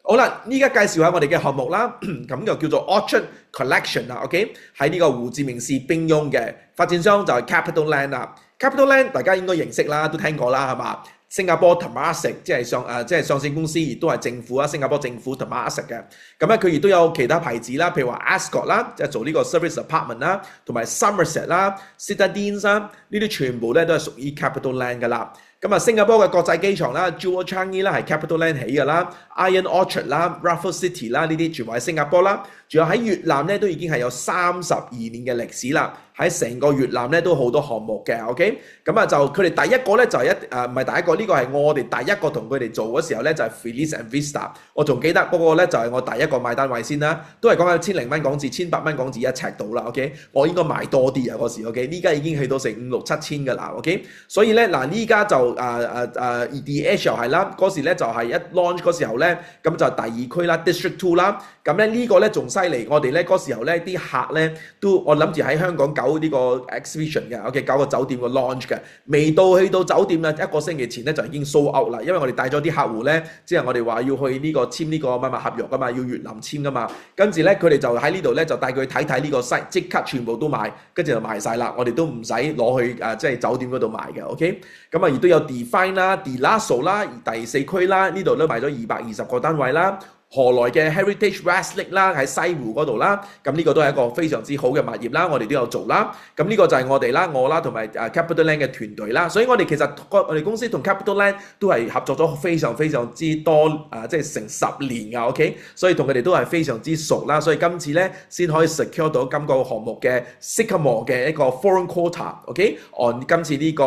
好啦，依家介紹下我哋嘅項目啦，咁就叫做 Orchard Collection 啦 ，OK？ 喺呢個胡志明市冰雍嘅發展商就係 Capital Land 啦。Capital Land 大家應該認識啦，都聽過啦，係嘛？新加坡 Temasek 即係上市公司，亦都係政府啊，新加坡政府 Temasek 嘅。咁咧佢亦都有其他牌子啦，譬如話 Ascott 啦，即係做呢個 service apartment 啦，同埋 Somerset 啦、Citadines 啦，呢啲全部咧都係屬於 Capital Land 㗎啦。咁啊，新加坡嘅國際機場啦 Jewel Changi 啦，係 Capital Land 起㗎啦 ，Iron Orchard 啦 ，Raffles City 啦，呢啲全部喺新加坡啦。仲有喺越南咧，都已經係有32年嘅歷史啦。喺成個越南咧都好多項目嘅 ，OK？ 咁啊就佢哋第一個咧就係唔係第一個，呢個係我哋第一個同佢哋做嗰時候咧就係 Feliz and Vista。我仲記得嗰個咧就係我第一個買單位先啦，都係講緊1000蚊港紙、1800蚊港紙一尺到啦 ，OK？ 我應該買多啲啊嗰時 ，OK？ 呢家已經去到成5、6、7千㗎啦 ，OK？ 所以咧嗱，呢家就DH 又係啦，嗰時咧就係一 launch 嗰時候咧，咁就第2區啦 ，District 2啦，咁咧呢個咧仲犀利，我哋咧嗰時候咧啲客咧都我諗住喺香港搞呢個 exhibition 嘅 ，OK？ 搞個酒店個 launch 嘅，未到去到酒店啦，一個星期前咧就已經 sold out 啦，因為我哋帶咗啲客戶咧，即係我哋話要去呢個簽呢個乜乜合約㗎嘛，要越南簽㗎嘛，跟住咧佢哋就喺呢度咧就帶佢睇睇呢個 site，即刻全部都賣，跟住就賣晒啦，我哋都唔使攞去即係酒店嗰度賣嘅 ，OK？ 咁啊亦都有 Define 啦、De La Salle 啦、第4區啦，呢度都賣咗220個單位啦。何來嘅 Heritage Westlake 啦，喺西湖嗰度啦，咁呢個都係一個非常之好嘅物業啦，我哋都有做啦。咁呢個就係我哋啦，我啦同埋Capital Land 嘅團隊啦，所以我哋其實我哋公司同 Capital Land 都係合作咗非常之多即係成10年㗎 ，OK？ 所以同佢哋都係非常之熟啦，所以今次咧先可以 secure 到今個項目嘅 Sycamore 嘅一個 Foreign Quota，OK？ 按今次呢個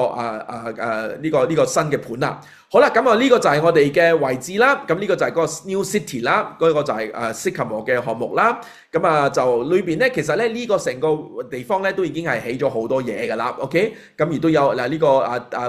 呢個新嘅盤啦。好啦，咁啊呢個就係我哋嘅位置啦，咁呢個就係嗰個 New City 啦，嗰個就係Sycamore 嘅項目啦。咁啊就裏邊咧，其實咧呢個成個地方咧都已經係起咗好多嘢㗎啦 ，OK？ 咁亦都有嗱呢個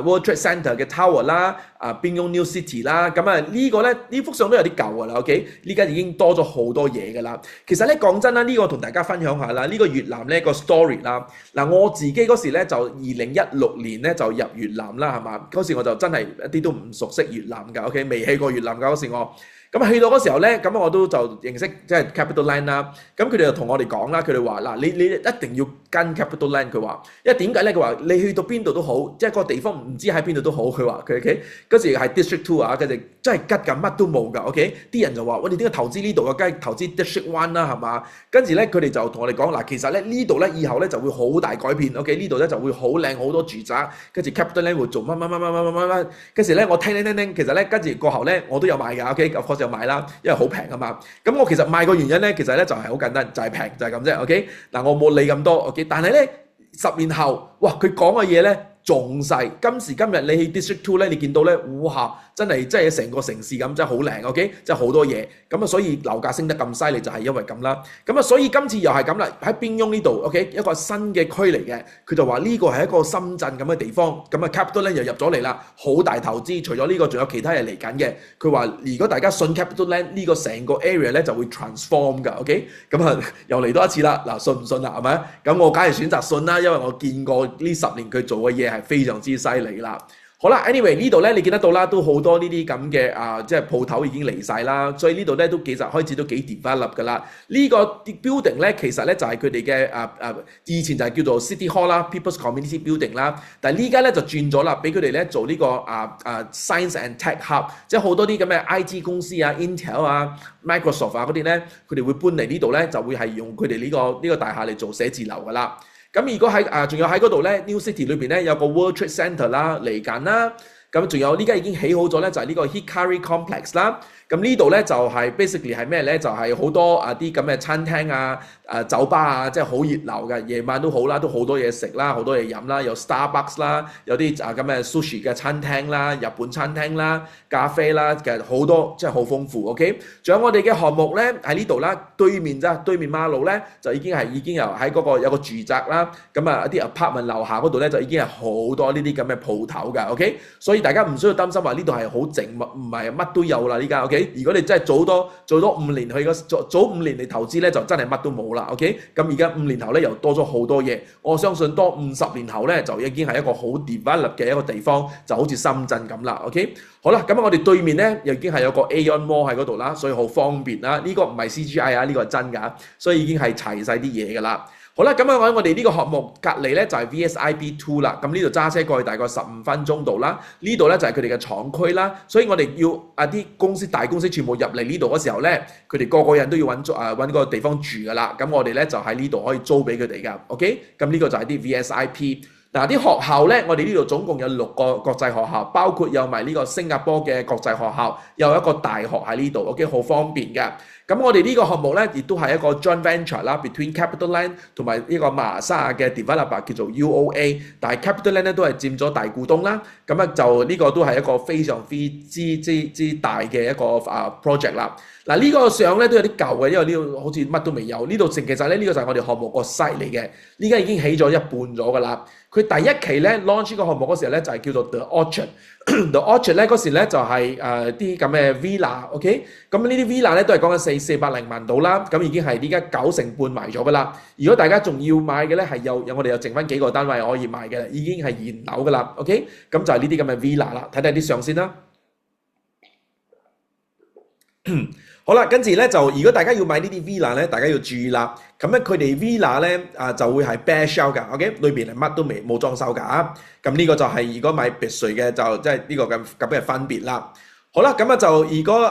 World Trade Center 嘅 Tower 啦，冰雍 New City 啦，咁啊呢個咧呢幅相都有啲舊㗎啦 ，OK？ 呢家已經多咗好多嘢㗎啦。其實咧講真啦，呢個同大家分享下啦，呢個越南咧個 story 啦，嗱我自己嗰時咧就2016年咧就入越南啦，係嘛？嗰時我就真係一啲都唔熟悉越南㗎 ，OK？ 未去過越南㗎嗰時我。咁去到嗰時候咧，咁我都就認識即係 Capital Land 啦。咁佢哋就同我哋講啦，佢哋話嗱，你一定要跟 Capital Land。佢話，因為點解咧？佢話你去到邊度都好，即係個地方唔知喺邊度都好。佢話佢 OK 嗰時係 District 2啊，佢哋真係吉緊乜都冇㗎。OK， 啲人就話：我哋點解投資呢度啊？梗係投資 District 1啦，係嘛？跟住咧，佢哋就同我哋講嗱，其實咧呢度咧以後咧就會好大改變。OK， 呢度咧就會好靚好多住宅，跟住 Capital Land 會做乜。跟住咧我聽，其實咧跟住過後咧我都有買㗎。OK，就買啦，因為好平啊嘛。咁我其實買個原因咧，其實咧就係好簡單，就係平，就係咁啫。OK， 嗱我冇理咁多。OK， 但係咧10年後，哇佢講嘅嘢咧仲細。今時今日你去 District 2咧，你見到咧，哇真係成個城市咁，真係好靚。OK， 真係好多嘢。咁啊，所以樓價升得咁犀利就係因為咁啦。咁啊，所以今次又係咁啦，喺冰雍呢度 ，OK 一個新嘅區嚟嘅。佢就話呢個係一個深圳咁嘅地方。咁啊 Capital Land 又入咗嚟啦，好大投資。除咗呢個，仲有其他嘢嚟緊嘅。佢話如果大家信 Capital Land 呢個成個 area 咧就會 transform 㗎。OK， 咁啊又嚟多一次啦。嗱，信唔信啊？係咪？咁我梗係選擇信啦，因為我見過呢10年佢做嘅嘢係非常之犀利啦。好啦 ，anyway 呢度咧你見得到啦，都好多呢啲咁嘅即係鋪頭已經嚟晒啦，所以呢度咧都開始都幾 develop 㗎啦。呢個 building 咧其實咧就係佢哋嘅以前就係叫做 City Hall 啦 ，People's Community Building 啦，但係呢家咧就轉咗啦，俾佢哋咧做呢個Science and Tech Hub， 即係好多啲咁嘅 IT 公司啊 ，Intel 啊、Microsoft 啊嗰啲咧，佢哋會搬嚟呢度咧，就會係用佢哋呢個大廈嚟做寫字樓㗎啦。咁如果喺仲有喺嗰度咧 New City 裏邊咧有個 World Trade Center 啦嚟緊啦，咁仲有呢家已經起好咗咧，就係呢個 Hikari Complex 啦。咁呢度咧就係 basically 係咩咧？就係好多啲咁嘅餐廳啊、酒吧啊，即係好熱鬧嘅。夜晚都好啦，都好多嘢食啦，好多嘢飲啦，有 Starbucks 啦，有啲咁嘅 sushi 嘅餐廳啦、日本餐廳啦、咖啡啦，其實好多即係好豐富。OK， 仲有我哋嘅項目咧喺呢度啦，對面馬路咧就已經有喺嗰個有個住宅啦，咁一啲 apartment 樓下嗰度咧就已經係好多呢啲咁嘅鋪頭㗎。OK， 所以大家唔需要擔心話呢度係好靜，唔係乜都有啦呢家。OK。如果你真係做多5年去早5年嚟投資咧，就真係乜都冇啦。OK， 咁而家5年後咧又多咗好多嘢，我相信多50年後咧就已經係一個好 develop 嘅一個地方，就好似深圳咁啦。OK， 好啦，咁我哋對面咧又已經係有個 Aeon Mall 喺嗰度啦，所以好方便啦。呢個唔係 CGI 啊，呢個係真㗎，所以已經係齊晒啲嘢㗎啦。好啦，咁喺我哋呢個項目隔離咧就係 VSIP2 啦，咁呢度揸車過去大概15分鐘度啦，呢度咧就係佢哋嘅廠區啦，所以我哋要啲大公司全部入嚟呢度嗰時候咧，佢哋個人都要揾個地方住噶啦，咁我哋咧就喺呢度可以租俾佢哋噶 ，OK， 咁呢個就係啲 VSIP。嗱，啲學校咧，我哋呢度總共有6個國際學校，包括有埋呢個新加坡嘅國際學校，有一個大學喺呢度 ，OK， 好方便嘅。咁我哋呢個項目咧，亦都係一個 joint venture 啦 ，between CapitaLand 同埋呢個馬來西亞嘅 developer 叫做 UOA， 但係 CapitaLand 咧都係佔咗大股東啦。咁就呢個都係一個非常之大嘅一個project 啦。嗱，呢個相咧都有啲舊嘅，因為呢度好似乜都未有。呢度其實咧呢個就係我哋項目個 site 嚟嘅，呢家已經起咗一半咗㗎啦。佢第一期咧 launch 呢個項目嗰時候咧就係叫做 The Orchard。The Orchard 咧嗰時咧就係啲咁嘅 villa，OK， 咁呢啲 villa 咧都係講緊400零萬到啦，咁已經係呢家9成半賣咗㗎啦。如果大家仲要買嘅咧係我哋有剩翻幾個單位可以賣嘅，已經係現樓㗎啦 ，OK， 咁就係呢啲咁嘅 villa 啦，睇睇啲相先啦。好啦，跟住咧就如果大家要買呢啲 villa 咧，大家要注意啦。咁咧佢哋 villa 咧就會係 bare shell 㗎 ，OK， 裏邊係乜都冇裝修㗎。咁呢個就係如果買別墅嘅就即係呢個咁嘅分別啦。好啦，咁就如果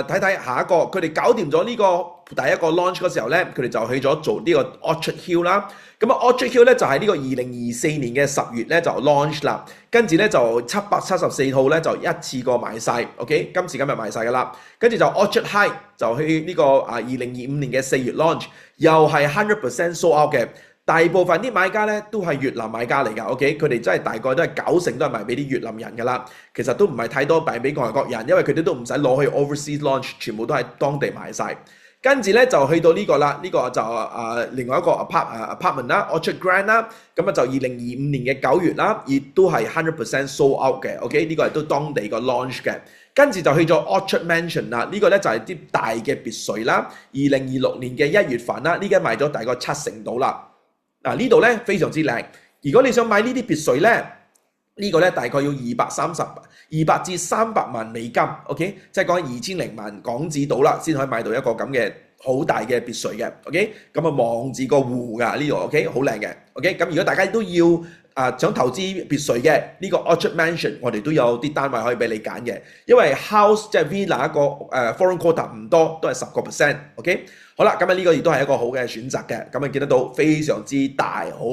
睇睇下一個，佢哋搞掂咗呢個第一個 launch 嗰時候咧，佢哋就去咗做呢個 Orchard Hill 啦。咁Orchard Hill 咧就係呢個2024年嘅10月咧就 launch 啦，跟住咧就774套咧就一次過賣晒 ，OK， 今時今日賣晒㗎啦。跟住就 Orchard High 就去呢個2025年嘅4月 launch， 又係 100% sold out 嘅。大部分啲買家咧都係越南買家嚟㗎 ，OK， 佢哋真係大概都係9成都係賣俾啲越南人㗎啦。其實都唔係太多賣俾外國人，因為佢哋都唔使攞去 overseas launch， 全部都喺當地賣晒。跟住咧就去到呢個啦，呢個就另外一個 apartment 啦 ，Orchard Grand 啦，咁就2025年嘅9月啦，亦都係 100% sold out 嘅 ，OK， 呢個係都當地個 launch 嘅。跟住就去咗 Orchard Mansion 啦，呢個咧就係啲大嘅別墅啦，2026年嘅1月份啦，呢家賣咗大概7成到啦。嗱，呢度咧非常之靚，如果你想買呢啲別墅咧，呢個咧大概要200至300萬美金 ，OK， 即係講2000零萬港紙到啦，先可以買到一個咁嘅好大嘅別墅嘅 ，OK， 咁望住個湖㗎呢度 ，OK， 好靚嘅 ，OK， 咁如果大家都要想投資別墅嘅呢個 Orchard Mansion， 我哋都有啲單位可以俾你揀嘅，因為 house 即係 villa 一個foreign quota 唔多，都係10%，OK， 好啦，咁呢個亦都係一個好嘅選擇嘅，咁見得到非常之大，好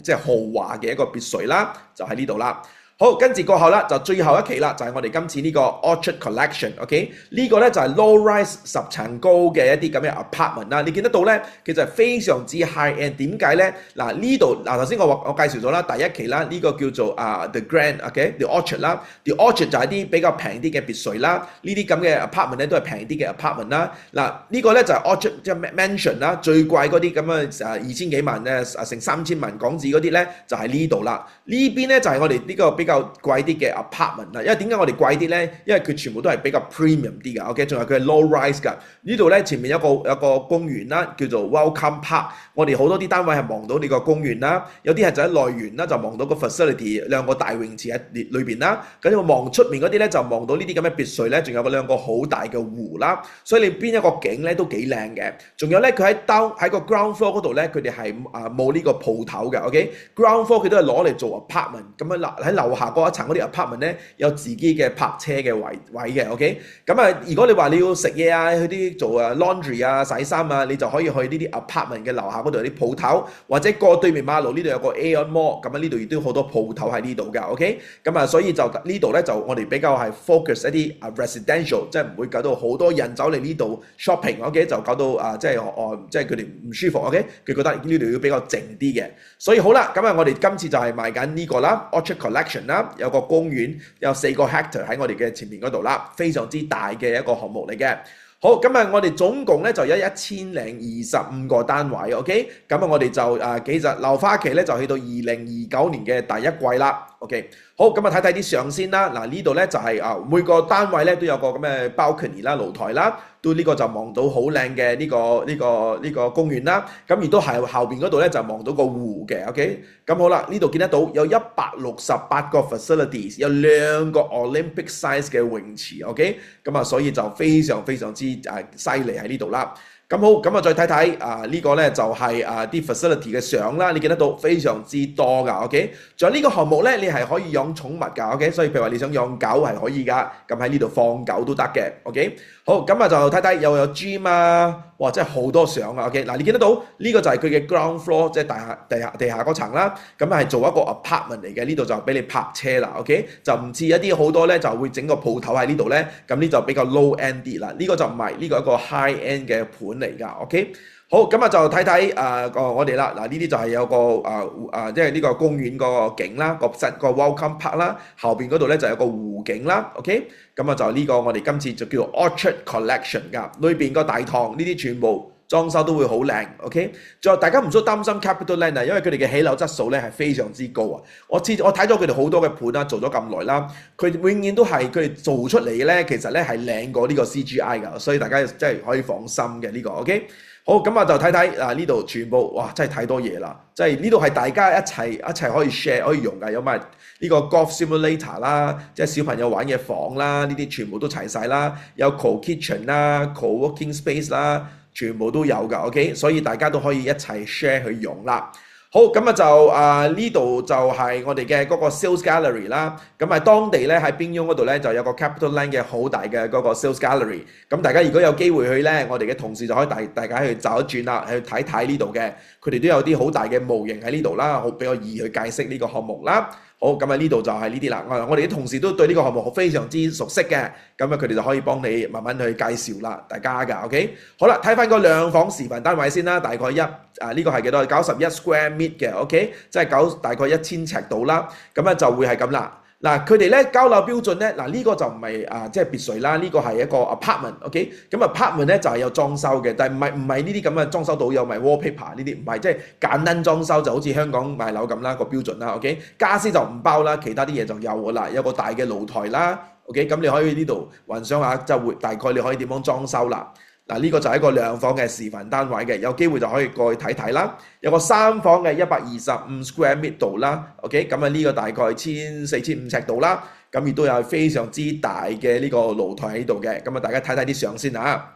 即係豪華嘅一個別墅啦，就喺呢度啦。好，跟住過後啦，就最後一期啦，就係我哋今次呢個 Orchard Collection，OK， 呢個咧就係 low rise 10層高嘅一啲咁嘅 apartment 啦。你見得到咧，其實非常之 high end。點解咧？嗱呢度頭先我介紹咗啦，第一期啦，呢個叫做The Grand，OK，The Orchard 啦，The Orchard 就係啲比較平啲嘅別墅啦。呢啲咁嘅 apartment 咧都係平啲嘅 apartment 啦。嗱呢個咧就係 Orchard 即係 Mansion 啦，最貴嗰啲咁嘅2000幾萬咧，成3000萬港紙嗰啲咧就喺呢度啦。呢邊咧就係我哋呢個比較貴啲嘅 apartment 啦，因為點解我哋貴啲咧？因為佢全部都係比較 premium 啲㗎 ，OK， 仲有佢係 low rise 㗎。呢度咧前面有個公園啦，叫做 Welcome Park。我哋好多啲單位係望到呢個公園啦，有啲係就喺內園啦，就望到個 facility 兩個大泳池喺裏邊啦。咁我望出面嗰啲咧就望到呢啲咁嘅別墅咧，仲有兩個好大嘅湖啦。所以你邊一個景咧都幾靚嘅。仲有咧佢喺個 ground floor 嗰度咧，佢哋係冇呢個鋪頭嘅 ，OK。ground floor 佢都係攞嚟做 apartment 咁樣喺樓下嗰一層嗰啲 apartment 咧有自己嘅泊車嘅位嘅 ，OK？ 咁啊，如果你話你要食嘢啊，去啲做laundry 啊、洗衫啊，你就可以去呢啲 apartment 嘅樓下嗰度有啲鋪頭，或者過對面馬路呢度有個 Aeon Mall， 咁啊呢度亦都好多鋪頭喺呢度㗎 ，OK？ 咁啊，所以就呢度咧就我哋比較係 focus 一啲residential， 即係唔會搞到好多人走嚟呢度 shopping，OK？ 就搞到即係佢哋唔舒服 ，OK？ 佢覺得呢度要比較靜啲嘅，所以好啦，咁啊我哋今次就係賣緊呢個啦 ，Orchard Collection 啦，有個公園有4個 hectare 喺我哋嘅前面嗰度啦，非常之大嘅一個項目嚟嘅。好，咁啊，我哋總共咧就有1025個單位 ，OK？ 咁啊，我哋就其實樓花期咧就去到2029年嘅第一季啦 ，OK？ 好，咁啊睇睇啲相先啦。嗱呢度咧就係每個單位咧都有個咁嘅 balcony 啦、露台啦，都呢個就望到好靚嘅呢個公園啦。咁亦都係後邊嗰度咧就望到個湖嘅 ，OK？ 咁好啦，呢度見得到有168個 facilities， 有2個 Olympic size 嘅泳池 ，OK？ 咁啊，所以就非常之犀利喺呢度啦。咁好，咁啊再睇睇呢個咧就係啲 facility 嘅相啦，你見得到非常之多㗎 ，OK？ 仲有呢個項目咧，你係可以養寵物㗎 ，OK？ 所以譬如話你想養狗係可以㗎，咁喺呢度放狗都得嘅 ，OK？ 好，咁啊就睇睇又有 gym 啊，哇真係好多相啊 ，OK？ 嗱你見得到呢個就係佢嘅 ground floor， 即係地下嗰層啦，咁係做一個 apartment 嚟嘅，呢度就俾你泊車啦 ，OK？ 就唔似一啲好多咧就會整個鋪頭喺呢度咧，咁呢就比較 low end 啲啦，呢個就唔係，呢個一個 high end 嘅盤嚟㗎 ，OK？ 好，咁啊就睇睇我哋啦，嗱呢啲就係有個即係呢個公園個景啦，個 welcome park 啦，後邊嗰度咧就有個湖景啦 ，OK？ 咁啊就呢個我哋今次就叫做 Orchard Collection 㗎，裏邊個大堂呢啲全部裝修都會好靚 ，OK？ 仲有大家唔需要擔心 CapitaLand 啊，因為佢哋嘅起樓質素咧係非常之高啊！我睇咗佢哋好多嘅盤啦，做咗咁耐啦，佢永遠都係佢哋做出嚟嘅咧，其實咧係靚過呢個 CGI 㗎，所以大家真係可以放心嘅呢個 ，OK？ 好，咁啊就睇睇呢度全部，哇！真係太多嘢啦，即係呢度係大家一齊可以 share 可以用㗎，有埋呢個 golf simulator 啦，即係小朋友玩嘅房啦，呢啲全部都齊晒啦，有 co-kitchen 啦 ，co-working space 啦，全部都有㗎 ，OK？ 所以大家都可以一齊 share 去用啦。好，咁啊就呢度就係我哋嘅嗰個 sales gallery 啦。咁啊當地咧喺邊雍嗰度咧就有個 CapitaLand 嘅好大嘅嗰個 sales gallery。咁大家如果有機會去咧，我哋嘅同事就可以大家去走一轉啦，去睇睇呢度嘅。佢哋都有啲好大嘅模型喺呢度啦，好比較易去解釋呢個項目啦。好，咁啊呢度就係呢啲啦。我哋啲同事都對呢個項目非常之熟悉嘅，咁啊佢哋就可以幫你慢慢去介紹啦，大家㗎 ，OK？ 好啦，睇翻個兩房示範單位先啦，大概呢個係幾多？91 square meter 嘅 ，OK？ 即係大概1000尺度啦，咁啊就會係咁啦。嗱，佢哋咧交樓標準咧，嗱呢個就唔係即係別墅啦，呢個係一個 apartment，OK？ 咁 apartment 咧就係有裝修嘅，但係唔係呢啲咁嘅裝修到有埋 wallpaper 呢啲，唔係即係簡單裝修就好似香港買樓咁啦個標準啦 ，OK？ 家私就唔包啦，其他啲嘢就有㗎啦，有個大嘅露台啦 ，OK？ 咁你可以呢度幻想下就會大概你可以點樣裝修啦。嗱呢個就係一個兩房嘅示範單位嘅，有機會就可以過去睇睇啦。有個3房嘅125 square meter 度啦 ，OK？ 咁啊呢個大概1400-1500尺度啦，咁亦都有非常之大嘅呢個露台喺度嘅，咁啊大家睇睇啲相先啊。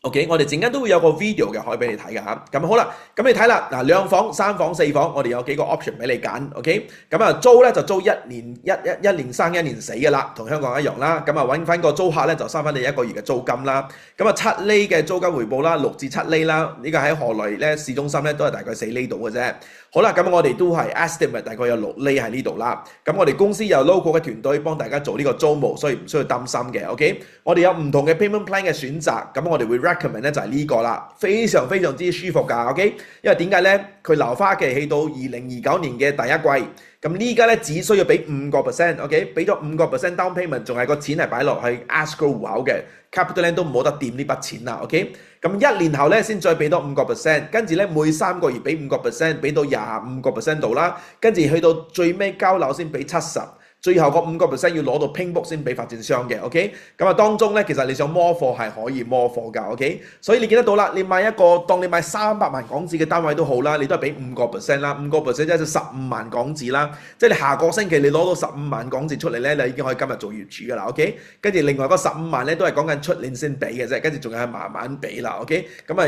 OK， 我哋陣間都會有個 video 嘅，可以俾你睇嘅嚇。咁好啦，咁你睇啦，嗱2房、3房、4房，我哋有幾個 option 俾你揀。OK， 咁啊租咧就租1年一年生1年死嘅啦，同香港一樣啦。咁啊揾翻個租客咧就收翻你1個月嘅租金啦。咁啊7厘嘅租金回報啦，6至7厘啦。呢個喺荷雷咧市中心咧都係大概4厘度嘅啫。好啦，咁我哋都係 estimate 大概有6厘喺呢度啦。咁我哋公司有 local 嘅團隊幫大家做呢個租務，所以唔需要擔心嘅。OK， 我哋有唔同嘅 payment plan 嘅選擇，咁我哋會 recommend 咧就係呢個啦，非常之舒服㗎。OK， 因為點解咧？佢樓花期起到2029年嘅第一季，咁呢家咧只需要俾5%，OK， 俾咗5% down payment， 仲係個錢係擺落去 escrow 戶口嘅 ，CapitaLand 都冇得掂呢筆錢啦。OK， 咁1年後咧先再俾多5%，跟住咧每3個月俾5%，俾到25% 度啦，跟住去到最尾交樓先俾70%。最後個5% 要攞到 pink book 先俾發展商嘅 ，OK？ 咁啊當中咧，其實你想摸貨係可以摸貨㗎 ，OK？ 所以你見得到啦，你買一個當你買300萬港紙嘅單位都好啦，你都係俾5% 啦，5%即係15萬港紙啦，即係你下個星期你攞到15萬港紙出嚟咧，你已經可以今日做業主㗎啦 ，OK？ 跟住另外嗰15萬咧都係講緊出年先俾嘅啫，跟住仲係慢慢俾啦 ，OK？ 咁啊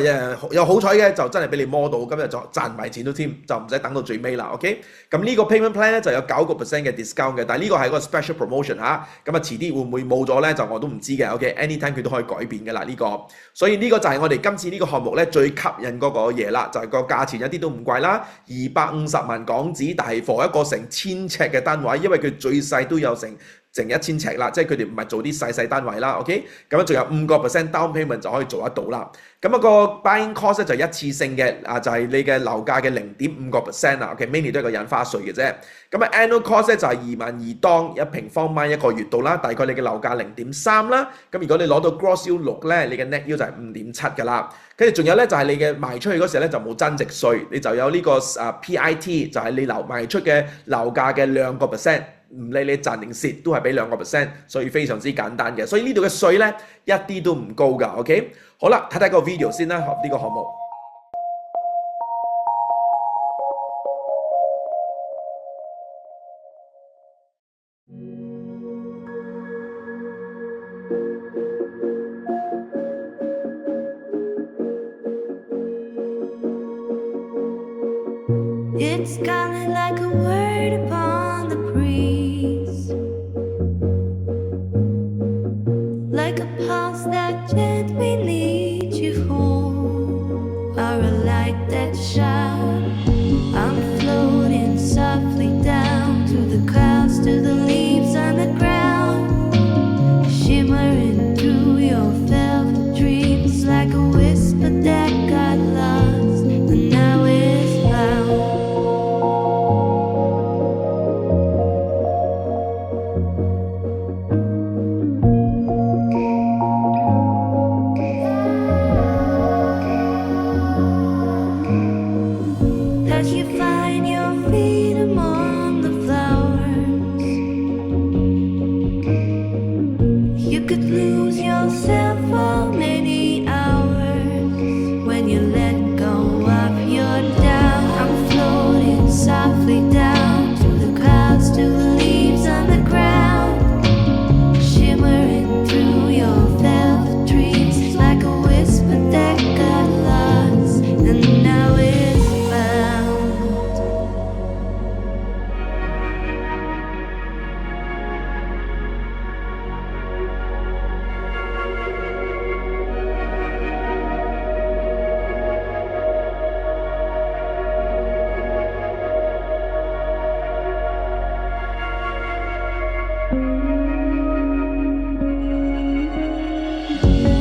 有好彩嘅就真係俾你摸到，今日就賺埋錢都添，就唔使等到最尾啦 ，OK？ 咁呢個 payment plan 咧就有9% 嘅 discount 嘅，但係呢個係個 special promotion 嚇，咁啊遲啲會唔會冇咗咧就我都唔知嘅 ，OK？Anytime 佢都可以改變㗎啦呢個，所以呢個就係我哋今次呢個項目咧最吸引嗰個嘢啦，就係個價錢一啲都唔貴啦，250萬港紙，但係 for 一個成1000尺嘅單位，因為佢最細都有成1000尺啦，即係佢哋唔係做啲細單位啦 ，OK？ 咁樣仲有5% down payment 就可以做得到啦。咁啊個 buying cost 咧就一次性嘅，就係你嘅樓價嘅0.5% 啦 ，OK？mainly 都係個印花稅嘅啫。咁啊 annual cost 咧就係22,000當1平方米一個月度啦，大概你嘅樓價0.3啦。咁如果你攞到 gross yield 6咧，你嘅 net yield 就係5.7㗎啦。跟住仲有咧就係你嘅賣出去嗰時咧就冇增值稅，你就有呢個PIT 就係你賣出嘅樓價嘅2%。唔理你賺定蝕都係俾2%，所以非常之簡單嘅。所以呢度嘅稅咧一啲都唔高㗎 ，OK？ 好啦，睇睇個 video 先啦，呢個項目。It's kinda like a word upon the breeze, like a pulse that gently leads you home, or a light that shines. I'm floating softly down to the clouds, to the leaves on the ground, shimmering through your velvet dreams like a whisper that got lost and now is found. As you find your feet among the flowers, you could lose yourself for many hours when you let go of your doubt. I'm floating softly down to the clouds, to the leaves on the ground, shimmering through your velvet dreams like a whisper that got lost and now is found.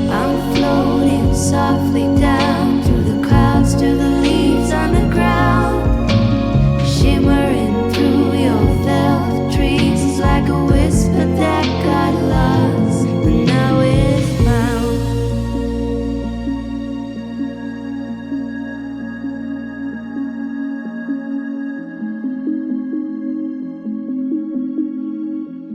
'm floating softly down to the clouds, to the leaves on the ground, shimmering through your velvet dreams like a whisper that got lost and now is found.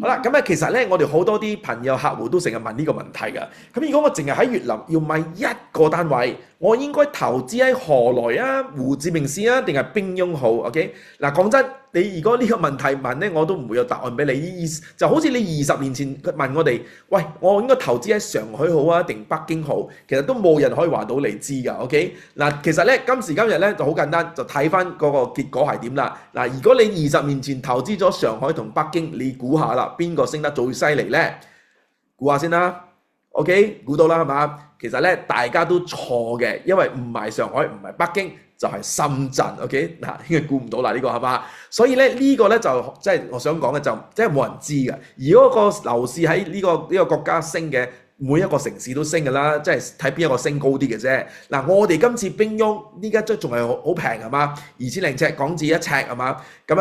好啦，咁其實咧，我哋好多啲朋友客戶都成日問呢個問題㗎。咁如果我淨係喺越南要買一個單位，我應該投資喺何來啊、胡志明市啊，定係冰雍好 ？OK？ 嗱，講真，你如果呢個問題問咧，我都唔會有答案俾你。就好似你20年前問我哋，喂，我應該投資喺上海好啊，定北京好？其實都冇人可以話到你知㗎。OK？ 嗱，其實咧今時今日咧就好簡單，就睇翻嗰個結果係點啦。嗱，如果你20年前投資咗上海同北京，你估下啦，邊個升得最犀利咧？估下先啦。OK， 估到啦係嘛？其實咧大家都錯嘅，因為唔係上海，唔係北京，就係深圳。OK， 嗱，應該估唔到啦呢個係嘛？所以咧呢個咧就即係我想講嘅就即係冇人知嘅。如果個樓市喺呢個國家升嘅，每一個城市都升㗎啦，即係睇邊一個升高啲嘅啫。嗱，我哋今次冰雍呢家都仲係好平係嘛？2000零尺港紙一尺係嘛？咁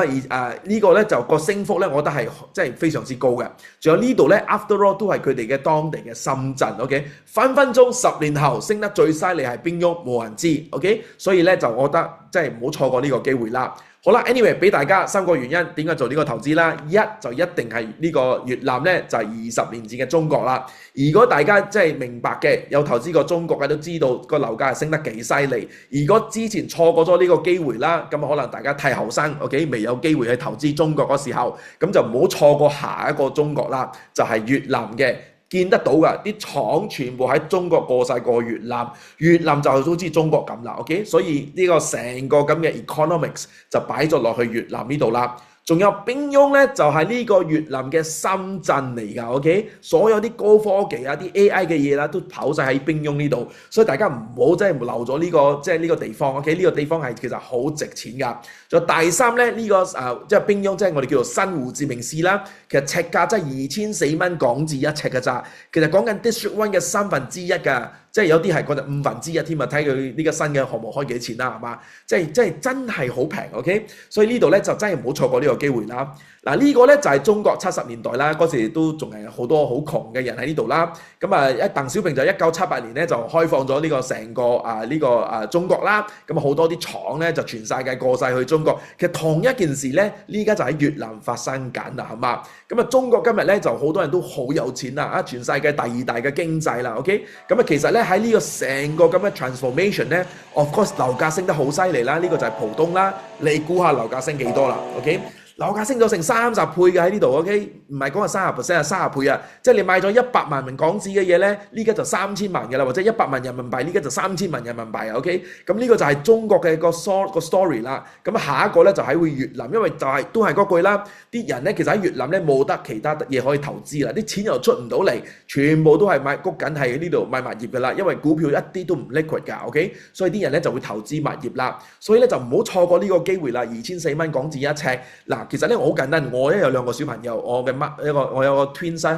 呢個咧就個升幅咧，我覺得係即係非常之高嘅。仲有呢度咧 ，after all 都係佢哋嘅當地嘅深圳 ，OK？ 分鐘10年後升得最犀利係冰雍，冇人知 ，OK？ 所以咧就我覺得即係唔好錯過呢個機會啦。好啦 ，anyway 俾大家3個原因點解做呢個投資啦。一就一定係呢個越南咧就係20年前嘅中國啦。如果大家即係明白嘅，有投資過中國嘅都知道個樓價係升得幾犀利。如果之前錯過咗呢個機會啦，咁可能大家太後生 ，OK 未有機會去投資中國嗰時候，咁就唔好錯過下一個中國啦，就係越南嘅。見得到㗎，啲廠全部喺中國過晒過越南，越南就好似中國咁啦 ，OK， 所以呢個成個咁嘅 economics 就擺咗落去越南呢度啦。仲有冰雍咧，就係呢個越南嘅深圳嚟㗎 ，OK， 所有啲高科技啊、啲 AI 嘅嘢啦，都跑晒喺冰雍呢度，所以大家唔好真係漏咗呢個即係呢個地方 ，OK， 呢個地方係其實好值錢㗎。仲有第三咧，呢個即係冰雍，即係我哋叫做新胡志明市啦，其實尺價真係2400蚊港紙一尺㗎咋，其實講緊 District One 嘅1/3㗎。即係有啲係覺得1/5添啊！睇佢呢個新嘅項目開幾錢啦，係嘛？即係真係好平 ，OK？ 所以呢度咧就真係唔好錯過呢個機會啦。嗱呢個咧就係中國70年代啦，嗰時都仲係好多好窮嘅人喺呢度啦。咁鄧小平就1978年咧就開放咗呢個成個中國啦。咁好多啲廠咧就全世界過晒去中國。其實同一件事咧，呢家就喺越南發生緊啦，係嘛？咁中國今日咧就好多人都好有錢啦，全世界第2大嘅經濟啦 ，OK？ 咁其實咧喺呢個成個咁嘅 transformation 咧 ，of course 樓價升得好犀利啦，呢個就係浦東啦。你估下樓價升幾多啦 ？OK？樓價升咗成30倍嘅喺呢度 ，OK？ 唔係講係30%啊，30倍啊！即係你買咗100萬元港紙嘅嘢咧，呢家就3000萬嘅啦，或者100萬人民幣，呢家就3000萬人民幣啊 ，OK？ 咁呢個就係中國嘅個 story 啦。咁下一個咧就喺越南，因為就係都係嗰句啦，啲人咧其實喺越南咧冇得其他嘢可以投資啦，啲錢又出唔到嚟，全部都係谷緊喺呢度買物業㗎啦，因為股票一啲都唔 liquid 㗎 ，OK？ 所以啲人咧就會投資物業啦，所以咧就唔好錯過呢個機會啦，2400蚊港紙一尺嗱。其實咧我好簡單，我有2個小朋友，我有個 twins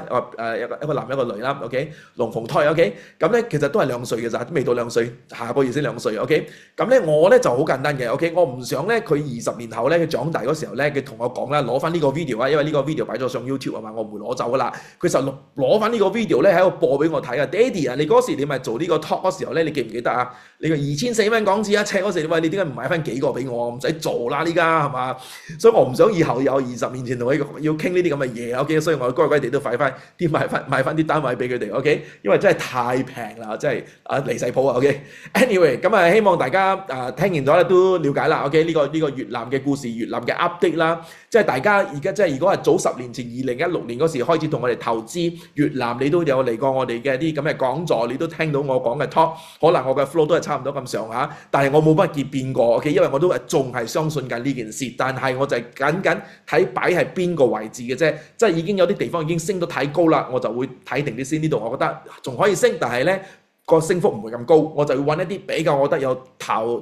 一個男一個女啦 ，OK， 龍鳳胎 ，OK， 咁咧其實都係2歲嘅咋，都未到2歲，下個月先2歲 ，OK， 咁咧我咧就好簡單嘅 ，OK， 我唔想咧佢20年後咧佢長大嗰時候咧佢同我講啦，攞翻呢個 video 啊，因為呢個 video 擺咗上 YouTube 啊嘛，我唔會攞走噶啦，佢就攞翻呢個 video 咧喺度播俾我睇啊，爹哋啊，你嗰時你咪做呢個 talk 嗰時候咧，你記唔記得啊？你個2400蚊港紙一尺嗰時，喂，你點解唔買翻幾個俾我？唔使做啦，呢家係嘛？所以我唔想以後有20年前同佢要傾呢啲咁嘅嘢 ，OK， 所以我乖乖地都快翻啲買翻啲單位俾佢哋 ，OK， 因為真係太平啦，真係離曬譜啊 ，OK。Anyway， 咁希望大家聽完咗咧都了解啦 ，OK， 呢個越南嘅故事，越南嘅 update 啦，即係大家而家即係如果係早10年前2016年嗰時開始同我哋投資越南，你都有嚟過我哋嘅啲咁嘅講座，你都聽到我講嘅 talk， 可能我嘅 flow 都係差唔多咁上下，但係我冇乜變過 ，OK， 因為我都仲係相信緊呢件事，但係我就係緊睇擺係邊個位置嘅啫，即係已經有啲地方已經升到太高啦，我就會睇定啲先。呢度我覺得仲可以升，但係咧個升幅唔會咁高，我就要揾一啲比較我覺得有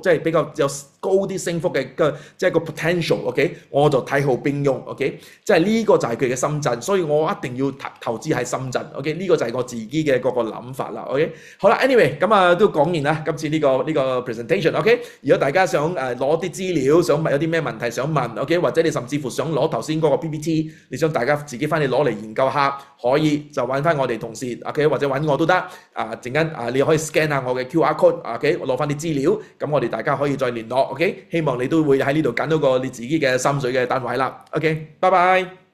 即係比較有高啲升幅嘅即係個 potential，OK， 我就睇好冰雍 ，OK， 即係呢個就係佢嘅深圳，所以我一定要投資喺深圳 ，OK， 呢個就係我自己嘅嗰個諗法啦 ，OK， 好啦 ，anyway， 咁都講完啦，今次呢個 presentation，OK， 如果大家想攞啲資料，想問有啲咩問題想問 ，OK， 或者你甚至乎想攞頭先嗰個 PPT， 你想大家自己翻嚟攞嚟研究下，可以就揾翻我哋同事 ，OK， 或者揾我都得，陣間你可以 scan 下我嘅 QR code，OK， 我攞翻啲資料，咁我哋大家可以再聯絡。OK， 希望你都會喺呢度揀到個你自己嘅心水嘅單位啦。OK，拜拜。